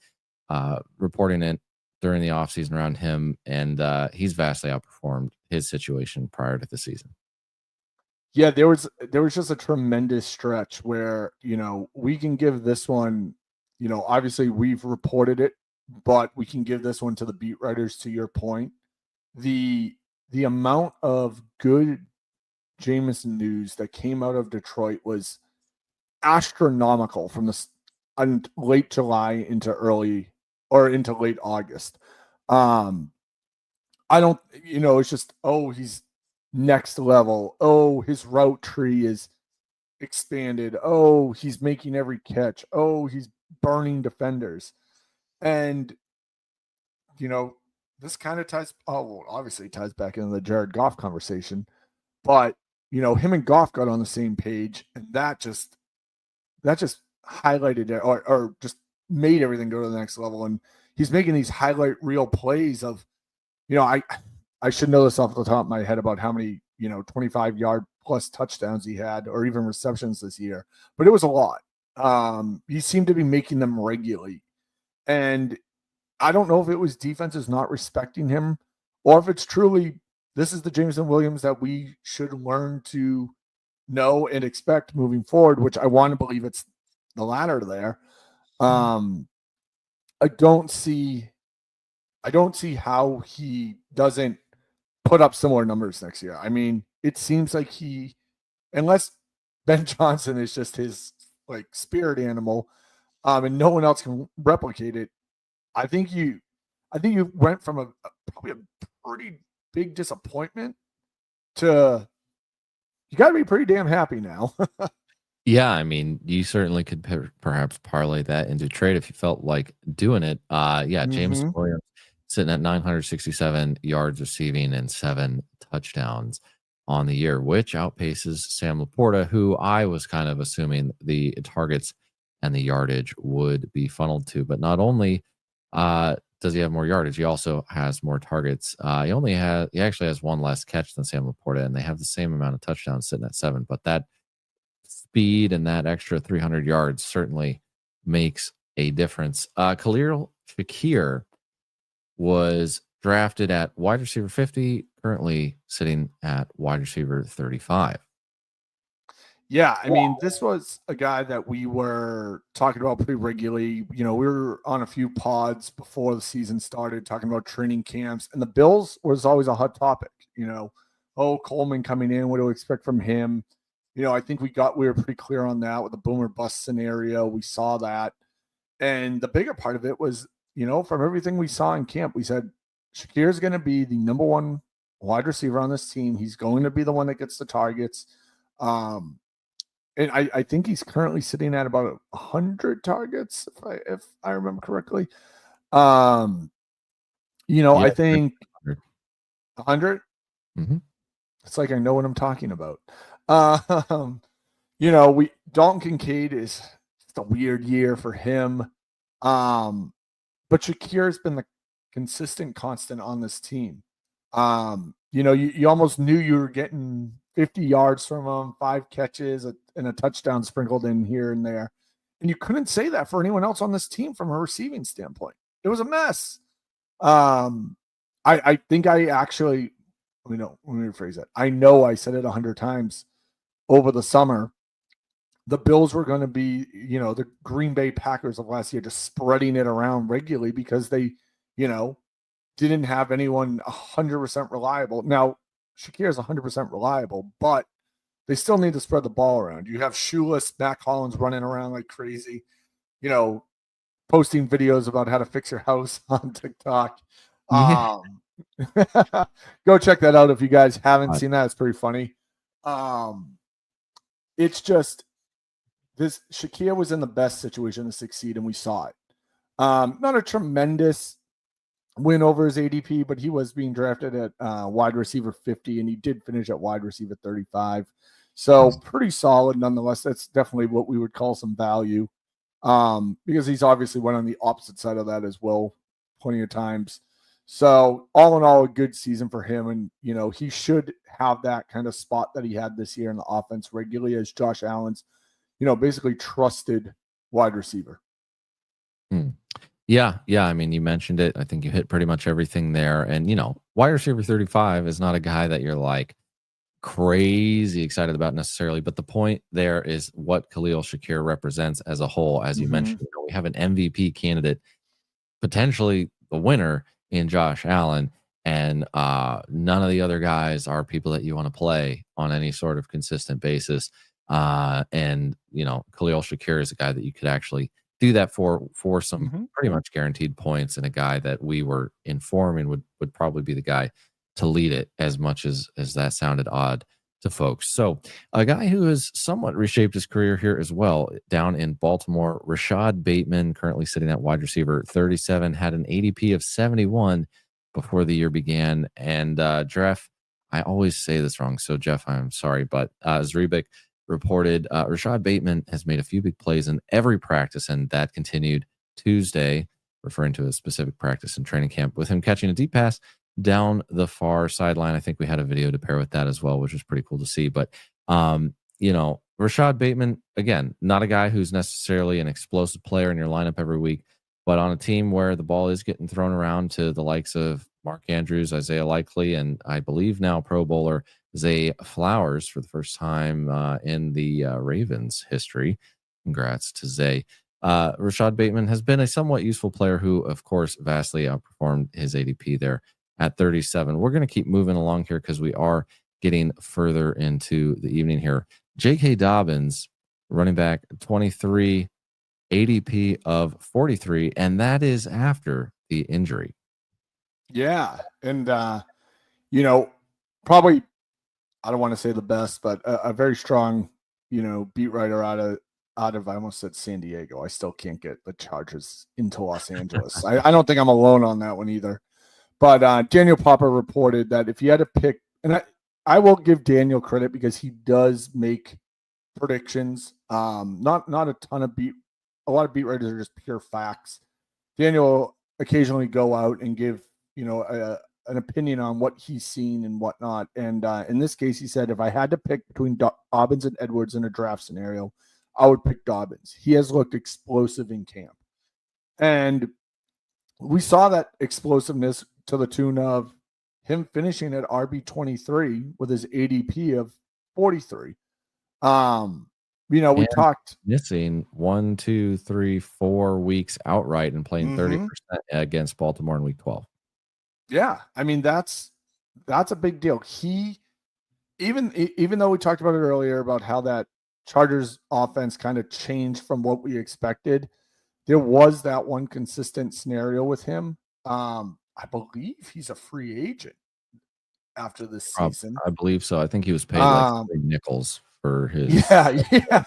reporting in during the offseason around him, and he's vastly outperformed his situation prior to the season. Yeah, there was just a tremendous stretch where, you know, we can give this one, you know, obviously we've reported it, but we can give this one to the beat writers. To your point, the amount of good Jameson news that came out of Detroit was astronomical from the late July into late August. I don't, you know, it's just, oh, he's next level. Oh, his route tree is expanded. Oh, he's making every catch. Oh, he's burning defenders. And, you know, this kind of obviously ties back into the Jared Goff conversation, but, you know, him and Goff got on the same page, and that just highlighted it or just made everything go to the next level. And he's making these highlight reel plays of, you know, I should know this off the top of my head about how many, you know, 25-yard plus touchdowns he had, or even receptions this year, but it was a lot. He seemed to be making them regularly. And I don't know if it was defenses not respecting him, or if it's truly, this is the Jameson Williams that we should learn to know and expect moving forward, which I want to believe it's the latter there. I don't see how he doesn't put up similar numbers next year. I mean, it seems like unless Ben Johnson is just his like spirit animal, and no one else can replicate it. I think you went from probably a pretty big disappointment to, you got to be pretty damn happy now. Yeah, I mean, you certainly could perhaps parlay that into trade if you felt like doing it. James Williams sitting at 967 yards receiving and 7 touchdowns on the year, which outpaces Sam Laporta, who I was kind of assuming the targets and the yardage would be funneled to. But not only does he have more yardage, he also has more targets. He actually has one less catch than Sam Laporta, and they have the same amount of touchdowns sitting at 7. But that speed and that extra 300 yards certainly makes a difference. Khalil Shakir was drafted at wide receiver 50, currently sitting at wide receiver 35. Yeah, I mean, this was a guy that we were talking about pretty regularly. We were on a few pods before the season started talking about training camps, and the Bills was always a hot topic. Coleman coming in, what do we expect from him? I think we were pretty clear on that with the boomer bust scenario. We saw that. And the bigger part of it was, from everything we saw in camp, we said Shakir is going to be the number one wide receiver on this team. He's going to be the one that gets the targets. And I think he's currently sitting at about 100 targets, if I remember correctly. I think 100. Mm-hmm. It's like I know what I'm talking about. Dalton Kincaid is just a weird year for him. But Shakir's been the consistent constant on this team. You almost knew you were getting 50 yards from him, 5 catches, and a touchdown sprinkled in here and there. And you couldn't say that for anyone else on this team from a receiving standpoint. It was a mess. I think I actually, let me rephrase that. I know I said it 100 times over the summer. The Bills were going to be, the Green Bay Packers of last year, just spreading it around regularly because they, didn't have anyone 100% reliable. Now, Shakir is 100% reliable, but they still need to spread the ball around. You have shoeless Matt Collins running around like crazy, posting videos about how to fix your house on TikTok. Yeah. Go check that out if you guys haven't seen that. It's pretty funny. It's just this Shakir was in the best situation to succeed, and we saw it. Not a tremendous win over his ADP, but he was being drafted at wide receiver 50, and he did finish at wide receiver 35. So pretty solid nonetheless. That's definitely what we would call some value, because he's obviously went on the opposite side of that as well plenty of times. So all in all, a good season for him. And, he should have that kind of spot that he had this year in the offense regularly as Josh Allen's, basically trusted wide receiver. Yeah. I mean, you mentioned it. I think you hit pretty much everything there. And, wide receiver 35 is not a guy that you're like crazy excited about necessarily. But the point there is what Khalil Shakir represents as a whole. As you mentioned, we have an MVP candidate, potentially the winner in Josh Allen. And none of the other guys are people that you want to play on any sort of consistent basis. And, Khalil Shakir is a guy that you could actually do that for some pretty much guaranteed points, and a guy that we were informing would probably be the guy to lead it, as much as that sounded odd to folks. So a guy who has somewhat reshaped his career here as well down in Baltimore, Rashad Bateman, currently sitting at wide receiver 37, had an ADP of 71 before the year began. And Jeff, I always say this wrong, so Jeff, I'm sorry, but Zrebic reported Rashad Bateman has made a few big plays in every practice, and that continued Tuesday, referring to a specific practice in training camp, with him catching a deep pass down the far sideline. I think we had a video to pair with that as well, which was pretty cool to see. But, Rashad Bateman, again, not a guy who's necessarily an explosive player in your lineup every week, but on a team where the ball is getting thrown around to the likes of Mark Andrews, Isaiah Likely, and I believe now Pro Bowler Zay Flowers for the first time in the Ravens history. Congrats to Zay. Rashad Bateman has been a somewhat useful player who, of course, vastly outperformed his ADP there at 37. We're going to keep moving along here because we are getting further into the evening here. J.K. Dobbins, running back 23, ADP of 43, and that is after the injury. Yeah. And, probably, I don't want to say the best, but a very strong, beat writer out of, I almost said San Diego. I still can't get the Chargers into Los Angeles. I don't think I'm alone on that one either. But Daniel Popper reported that if you had to pick, and I will give Daniel credit because he does make predictions. Not a ton of a lot of beat writers are just pure facts. Daniel will occasionally go out and give, an opinion on what he's seen and whatnot. And in this case, he said, if I had to pick between Dobbins and Edwards in a draft scenario, I would pick Dobbins. He has looked explosive in camp. And we saw that explosiveness to the tune of him finishing at RB23 with his ADP of 43. We talked missing 1, 2, 3, 4 weeks outright and playing 30% against Baltimore in week 12. Yeah, I mean that's a big deal. He even though we talked about it earlier about how that Chargers offense kind of changed from what we expected, there was that one consistent scenario with him. I believe he's a free agent after this season. I believe so. I think he was paid like $3 for his. Yeah.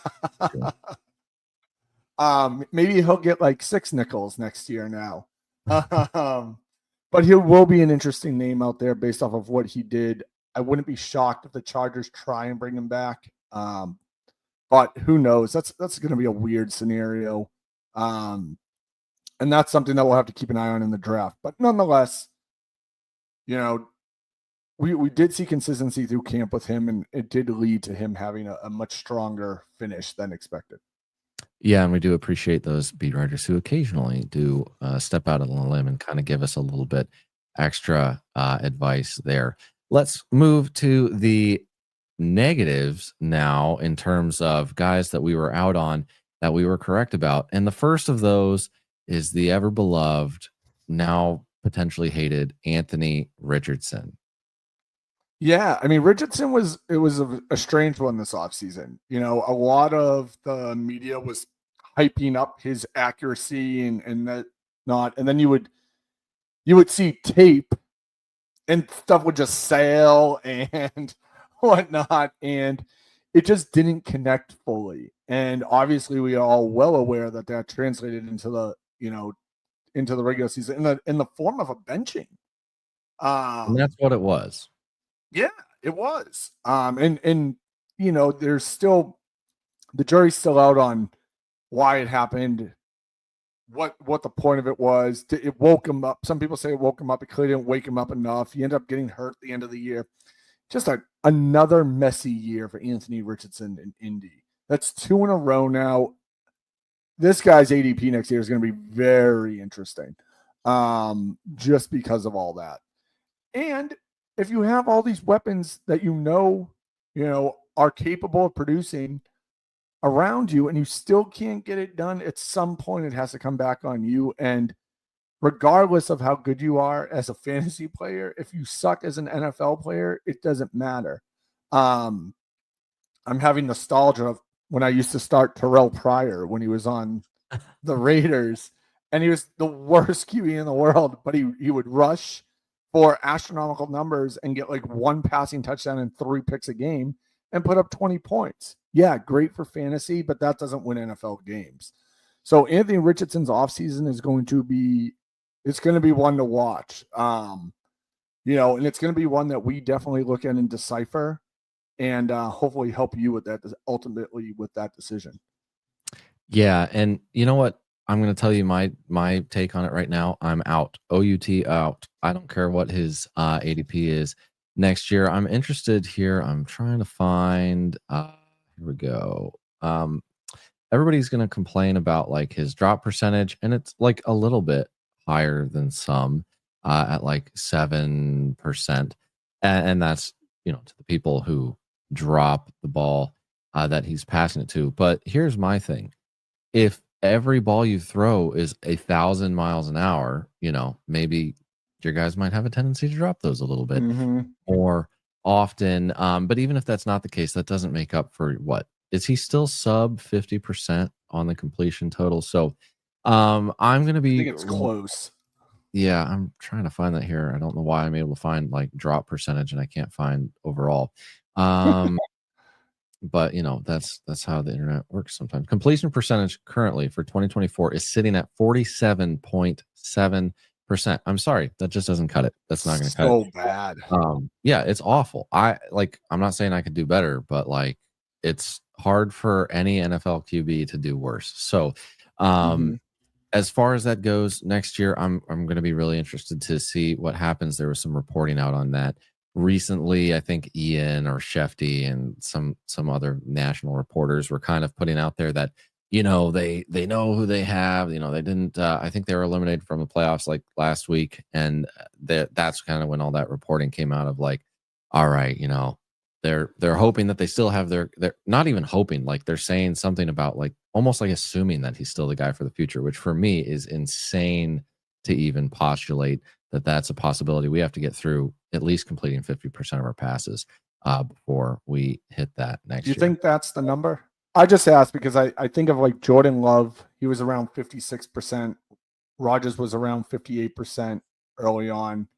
Maybe he'll get like $6 next year now. But he will be an interesting name out there based off of what he did. I wouldn't be shocked if the Chargers try and bring him back. But who knows? That's going to be a weird scenario. And that's something that we'll have to keep an eye on in the draft. But nonetheless, we did see consistency through camp with him, and it did lead to him having a much stronger finish than expected. Yeah, and we do appreciate those beat writers who occasionally do step out on the limb and kind of give us a little bit extra advice there. Let's move to the negatives now in terms of guys that we were out on that we were correct about. And the first of those is the ever-beloved, now potentially hated Anthony Richardson. Yeah, I mean, Richardson was a strange one this offseason. A lot of the media was hyping up his accuracy and that not, and then you would see tape and stuff would just sail and whatnot, and it just didn't connect fully. And obviously, we are all well aware that translated into the regular season in the form of a benching. And that's what it was. Yeah, it was. There's still the jury's still out on why it happened, what the point of it was. It woke him up. Some people say it woke him up. It clearly didn't wake him up enough. He ended up getting hurt at the end of the year. Just another messy year for Anthony Richardson in Indy. That's 2 in a row now. This guy's ADP next year is going to be very interesting, just because of all that. And if you have all these weapons that are capable of producing around you and you still can't get it done, at some point it has to come back on you. And regardless of how good you are as a fantasy player, if you suck as an NFL player, it doesn't matter. I'm having nostalgia of when I used to start Terrell Pryor when he was on the Raiders, and he was the worst QB in the world, but he would rush for astronomical numbers and get like 1 passing touchdown and 3 picks a game and put up 20 points. Yeah, great for fantasy, but that doesn't win NFL games. So Anthony Richardson's offseason is going to be one to watch. And it's going to be one that we definitely look at and decipher and hopefully help you with that, ultimately with that decision. Yeah, and you know what? I'm going to tell you my take on it right now. I'm out. OUT out. I don't care what his ADP is next year. I'm interested here. I'm trying to find. Here we go. Everybody's going to complain about like his drop percentage, and it's like a little bit higher than some at like 7%, and that's to the people who drop the ball that he's passing it to. But here's my thing: if every ball you throw is 1,000 miles an hour, maybe your guys might have a tendency to drop those a little bit more often. But even if that's not the case, that doesn't make up for what? Is he still sub 50% on the completion total? So I'm going to be... I think it's close. Yeah, I'm trying to find that here. I don't know why I'm able to find like drop percentage and I can't find overall. But that's how the internet works sometimes. Completion percentage currently for 2024 is sitting at 47.7%. I'm sorry, that just doesn't cut it. That's not going to cut it. So bad. Yeah, it's awful. I'm not saying I could do better, but like it's hard for any NFL QB to do worse. So as far as that goes next year, I'm going to be really interested to see what happens. There was some reporting out on that recently. I think Ian or Shefty and some other national reporters were kind of putting out there that, you know, they know who they have. You know, they didn't. I think they were eliminated from the playoffs like last week, and that's kind of when all that reporting came out of like, all right, you know, they're hoping that they still have they're not even hoping, like they're saying something about like almost like assuming that he's still the guy for the future, which for me is insane to even postulate that that's a possibility. We have to get through at least completing 50% of our passes before we hit that next Do you year. think that's the number? I just asked because I think of like Jordan Love. He was around 56%. Rodgers was around 58% early on.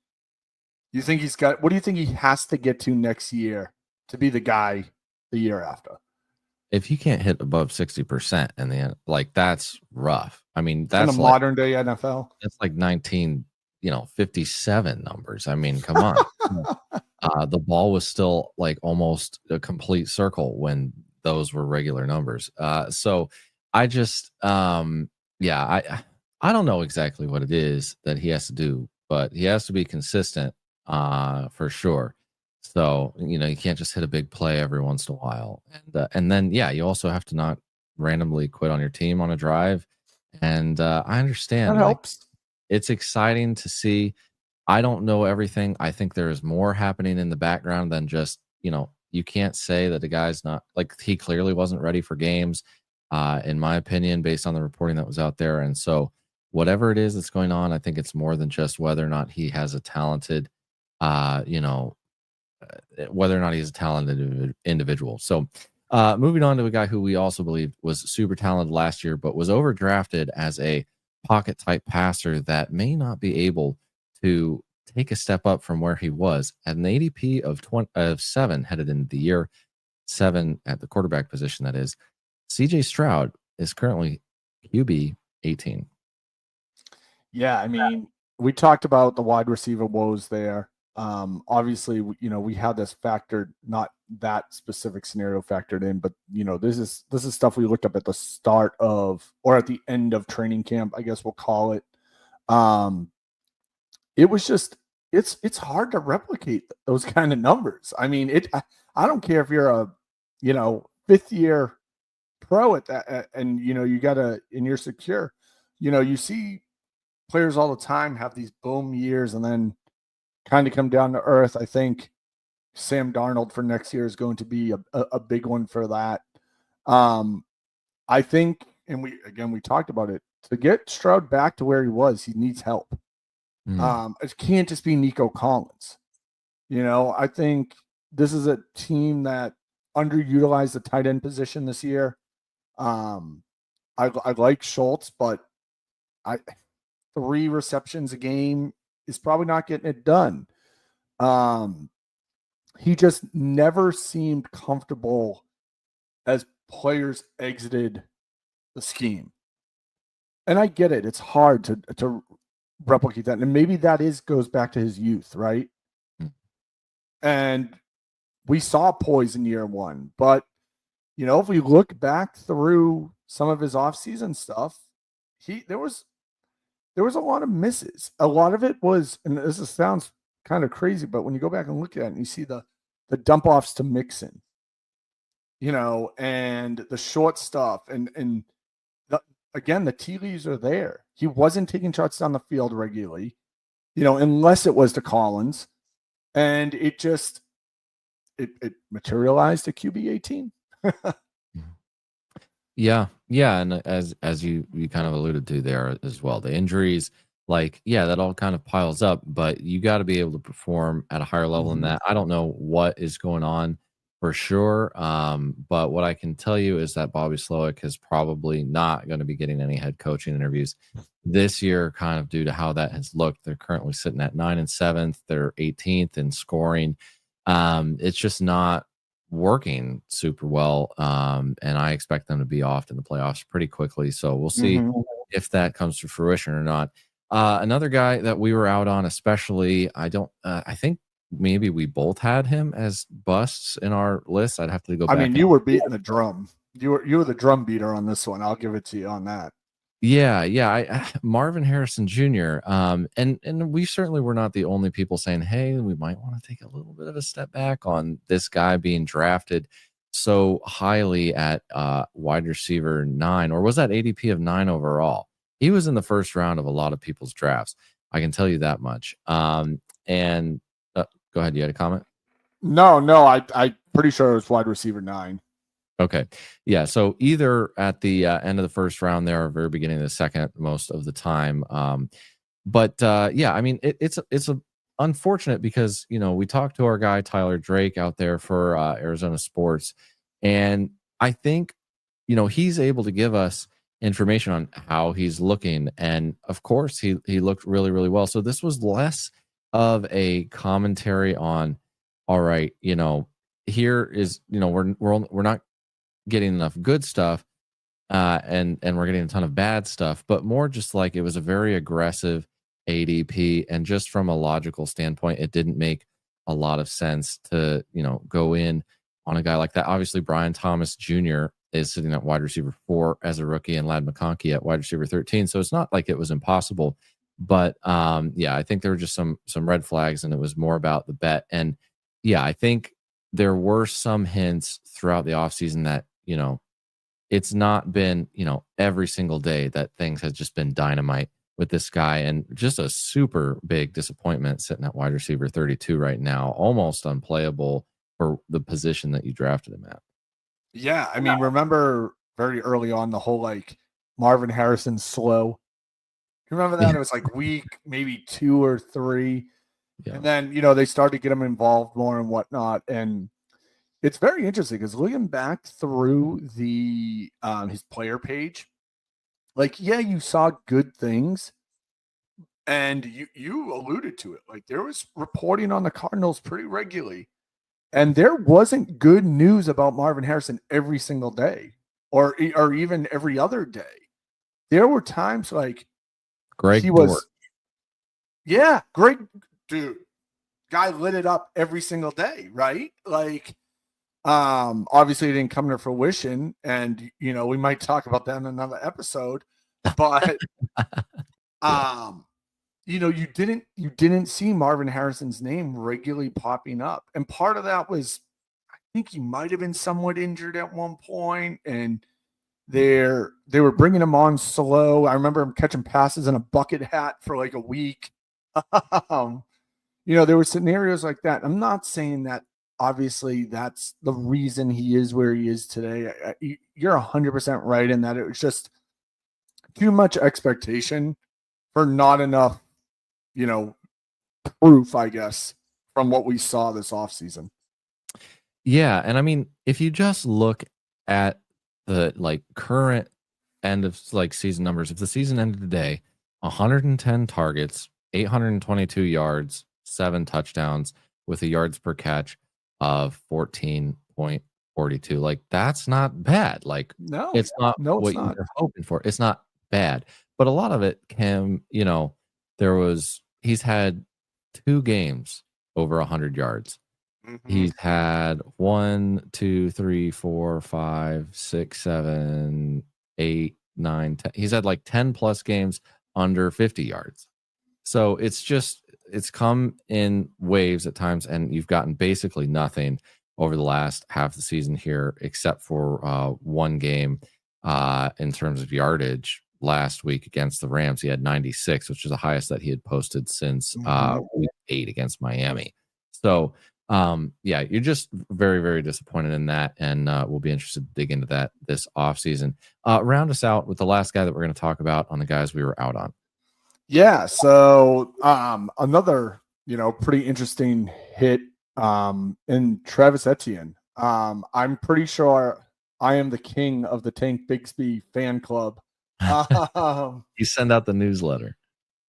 You think what do you think he has to get to next year to be the guy the year after? If you can't hit above 60% in the end, like that's rough. I mean, that's in the like modern day NFL. That's like 1957 numbers. I mean, come on. The ball was still like almost a complete circle when those were regular numbers. So I just, I don't know exactly what it is that he has to do, but he has to be consistent for sure. So, you know, you can't just hit a big play every once in a while. And then, you also have to not randomly quit on your team on a drive. And I understand. That helps. It's exciting to see. I don't know everything. I think there is more happening in the background than just, you know, you can't say that the guy's not, like, he clearly wasn't ready for games, in my opinion, based on the reporting that was out there. And so whatever it is that's going on, I think it's more than just whether or not he has a talented, whether or not he's a talented individual. So moving on to a guy who we also believed was super talented last year, but was overdrafted as a pocket type passer that may not be able to take a step up from where he was at an ADP of 7 headed into the year, 7 at the quarterback position. That is, CJ Stroud is currently QB 18. Yeah, I mean, we talked about the wide receiver woes there. Obviously, you know, we had this factored, not that specific scenario factored in, but you know, this is stuff we looked up at the start of, or at the end of training camp, I guess we'll call it. It was just, it's hard to replicate those kind of numbers. I mean, I don't care if you're a, you know, 5th year pro at that, and you know, and you're secure. You know, you see players all the time have these boom years and then kind of come down to earth. I think Sam Darnold for next year is going to be a big one for that. I think, and we talked about it, to get Stroud back to where he was, he needs help. It can't just be Nico Collins. You know, I think this is a team that underutilized the tight end position this year. I like Schultz, but 3 receptions a game is probably not getting it done. He just never seemed comfortable as players exited the scheme. And I get it. It's hard to replicate that. And maybe that goes back to his youth, right? And we saw poise in year 1. But, you know, if we look back through some of his offseason stuff, there was a lot of misses. A lot of it was, and this sounds kind of crazy, but when you go back and look at it and you see the dump offs to Mixon, you know, and the short stuff, and again, the tea leaves are there. He wasn't taking shots down the field regularly, you know, unless it was to Collins, and it just it materialized to QB 18. Yeah, and as you kind of alluded to there as well, the injuries, like, that all kind of piles up, but you got to be able to perform at a higher level than that. I don't know what is going on for sure, but what I can tell you is that Bobby Slowick is probably not going to be getting any head coaching interviews this year, kind of due to how that has looked. They're currently sitting at 9 and 7th. They're 18th in scoring. It's just not working super well, and I expect them to be off in the playoffs pretty quickly. So we'll see if that comes to fruition or not. Another guy that we were out on, especially, I think maybe we both had him as busts in our list. I'd have to go back. I mean, you were beating the drum. You were the drum beater on this one. I'll give it to you on that. Marvin Harrison Jr. And we certainly were not the only people saying, hey, we might want to take a little bit of a step back on this guy being drafted so highly at wide receiver 9, or was that ADP of 9 overall? He was in the first round of a lot of people's drafts. I can tell you that much. And go ahead. You had a comment? No, I'm pretty sure it was wide receiver 9. Okay. Yeah. So either at the end of the first round there or very beginning of the second most of the time. I mean, it's unfortunate because, we talked to our guy, Tyler Drake, out there for Arizona Sports. And I think, he's able to give us information on how he's looking. And of course, he looked really, really well. So this was less of a commentary on, all right, here is, we're not getting enough good stuff and we're getting a ton of bad stuff, but more just like it was a very aggressive ADP, and just from a logical standpoint, it didn't make a lot of sense to go in on a guy like that. Obviously, Brian Thomas Jr. is sitting at wide receiver 4 as a rookie, and Ladd McConkey at wide receiver 13, so it's not like it was impossible, but I think there were just some red flags, and it was more about the bet. And I think there were some hints throughout the offseason that it's not been, every single day that things has just been dynamite with this guy, and just a super big disappointment sitting at wide receiver 32 right now, almost unplayable for the position that you drafted him at. Yeah. I mean, remember very early on the whole Marvin Harrison slow. You remember that? It was week maybe 2 or 3. Yeah. And then, they started to get him involved more and whatnot. And it's very interesting because looking back through the his player page, you saw good things, and you alluded to it. There was reporting on the Cardinals pretty regularly, and there wasn't good news about Marvin Harrison every single day, or even every other day. There were times Greg he was, Greg, dude, guy lit it up every single day, right? Obviously it didn't come to fruition, and we might talk about that in another episode, but you didn't see Marvin Harrison's name regularly popping up, and part of that was, I think he might have been somewhat injured at one point, and they were bringing him on slow. I remember him catching passes in a bucket hat for a week. There were scenarios like that. I'm not saying that obviously that's the reason he is where he is today. You're 100% right in that it was just too much expectation for not enough, proof, I guess, from what we saw this offseason. Yeah. And I mean, if you just look at the current end of season numbers, if the season ended today, 110 targets, 822 yards, 7 touchdowns with a yards per catch of 14.42. That's not bad. No, it's not what you're hoping for. It's not bad. But a lot of it can, he's had 2 games over 100 yards. Mm-hmm. He's had 1, 2, 3, 4, 5, 6, 7, 8, 9, 10. He's had 10 plus games under 50 yards. So it's come in waves at times, and you've gotten basically nothing over the last half of the season here, except for 1 game in terms of yardage. Last week against the Rams, he had 96, which is the highest that he had posted since week 8 against Miami. So, you're just very, very disappointed in that, and we'll be interested to dig into that this offseason. Round us out with the last guy that we're going to talk about on the guys we were out on. Yeah, so another, pretty interesting hit in Travis Etienne. I'm pretty sure I am the king of the Tank Bigsby fan club. You send out the newsletter.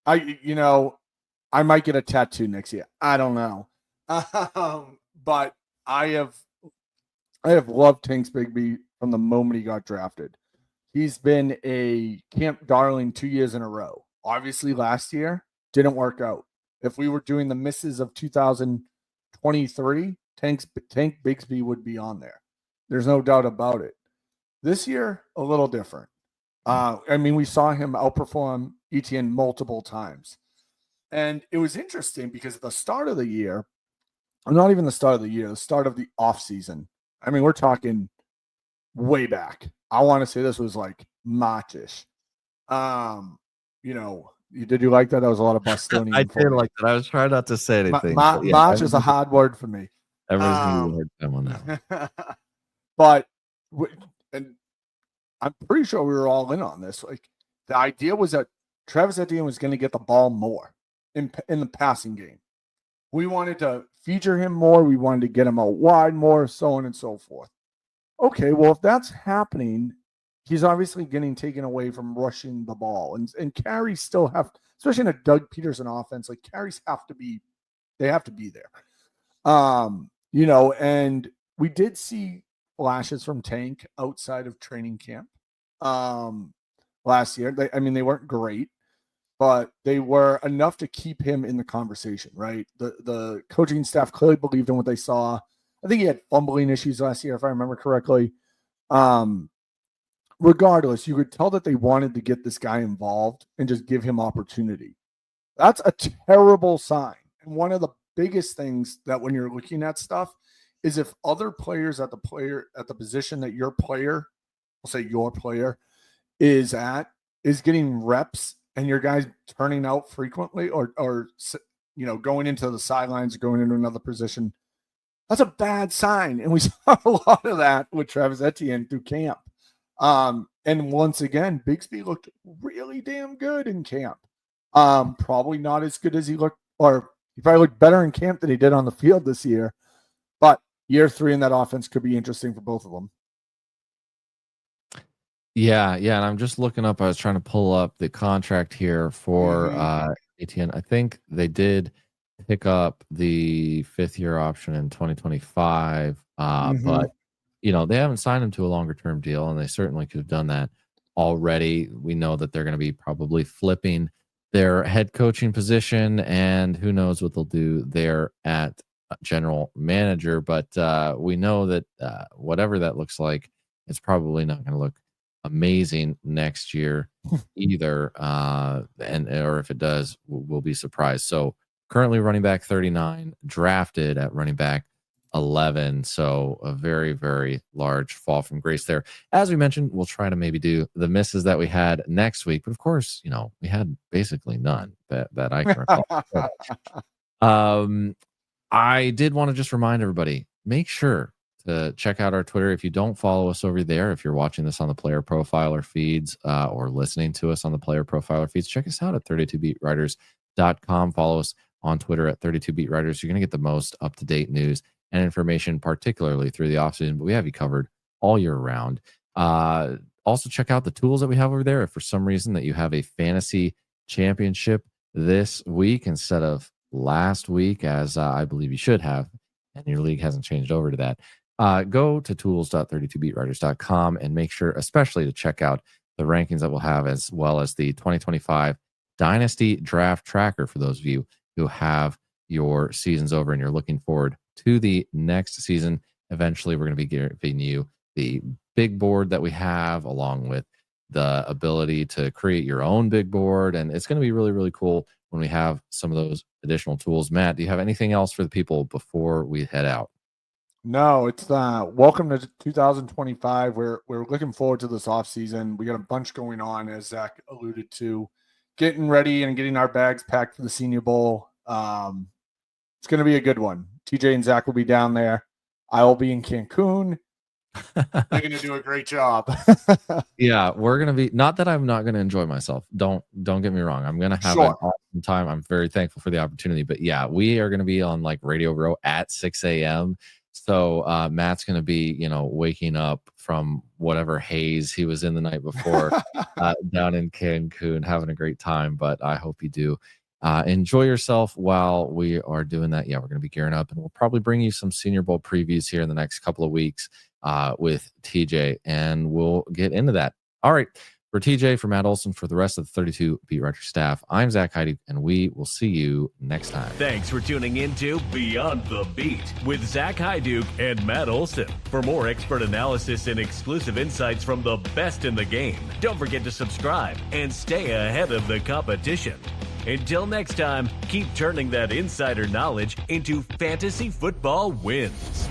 I might get a tattoo next year. I don't know. But I have loved Tank Bigsby from the moment he got drafted. He's been a camp darling 2 years in a row. Obviously, last year didn't work out. If we were doing the misses of 2023, Tank Bigsby would be on there. There's no doubt about it. This year, a little different. I mean, we saw him outperform Etienne multiple times. And it was interesting because at the start of the year, or not even the start of the year, the start of the offseason, I mean, we're talking way back. I want to say this was like March-ish. Did you like that? That was a lot of Bostonian. I did like that. I was trying not to say anything. March is a hard word for me. Everybody's gonna be a hard time on that one. But and I'm pretty sure we were all in on this. Like the idea was that Travis Etienne was going to get the ball more in the passing game. We wanted to feature him more. We wanted to get him out wide more, so on and so forth. Okay, well, if that's happening, he's obviously getting taken away from rushing the ball. And carries still have, especially in a Doug Peterson offense, like carries have to be there. And we did see flashes from Tank outside of training camp last year. They weren't great, but they were enough to keep him in the conversation, right? The coaching staff clearly believed in what they saw. I think he had fumbling issues last year, if I remember correctly. Regardless, you could tell that they wanted to get this guy involved and just give him opportunity. That's a terrible sign. And one of the biggest things that when you're looking at stuff is if other players at the position that your player, we'll say your player, is getting reps and your guy's turning out frequently or going into the sidelines or going into another position, that's a bad sign. And we saw a lot of that with Travis Etienne through camp. And once again, Bigsby looked really damn good in camp. Probably not as good as he looked, or he probably looked better in camp than he did on the field this year. But year 3 in that offense could be interesting for both of them. Yeah. And I'm just looking up. I was trying to pull up the contract here for Etienne. I think they did pick up the 5th-year option in 2025, but they haven't signed him to a longer-term deal, and they certainly could have done that already. We know that they're going to be probably flipping their head coaching position, and who knows what they'll do there at general manager. But we know that whatever that looks like, it's probably not going to look amazing next year either. Or if it does, we'll be surprised. So currently running back 39, drafted at running back 11. So a very, very large fall from grace there. As we mentioned, we'll try to maybe do the misses that we had next week. But of course, we had basically none that I can recall. I did want to just remind everybody, make sure to check out our Twitter. If you don't follow us over there, if you're watching this on the Player Profiler feeds or listening to us on the Player Profiler feeds, check us out at 32beatwriters.com. Follow us on Twitter at 32beatwriters. You're going to get the most up-to-date news and information, particularly through the offseason, but we have you covered all year round. Also, check out the tools that we have over there. If for some reason that you have a fantasy championship this week instead of last week, as I believe you should have, and your league hasn't changed over to that, go to tools.32beatwriters.com and make sure especially to check out the rankings that we'll have, as well as the 2025 Dynasty Draft Tracker for those of you who have your seasons over and you're looking forward to the next season. Eventually, we're going to be giving you the big board that we have, along with the ability to create your own big board. And it's going to be really, really cool when we have some of those additional tools. Matt, do you have anything else for the people before we head out? No, it's welcome to 2025. We're looking forward to this offseason. We got a bunch going on, as Zach alluded to, getting ready and getting our bags packed for the Senior Bowl. It's going to be a good one. TJ and Zach will be down there. I will be in Cancun. They're going to do a great job. Yeah, we're going to be, not that I'm not going to enjoy myself. Don't get me wrong. I'm going to have an awesome time. I'm very thankful for the opportunity. But yeah, we are going to be on like Radio Row at 6 a.m. So Matt's going to be, waking up from whatever haze he was in the night before down in Cancun, having a great time. But I hope you do enjoy yourself while we are doing that. Yeah, we're going to be gearing up, and we'll probably bring you some Senior Bowl previews here in the next couple of weeks with TJ, and we'll get into that. All right. For TJ, for Matt Olson, for the rest of the 32 Beat Writer staff, I'm Zach Heidi, and we will see you next time. Thanks for tuning into Beyond the Beat with Zach Hyduke and Matt Olson. For more expert analysis and exclusive insights from the best in the game, don't forget to subscribe and stay ahead of the competition. Until next time, keep turning that insider knowledge into fantasy football wins.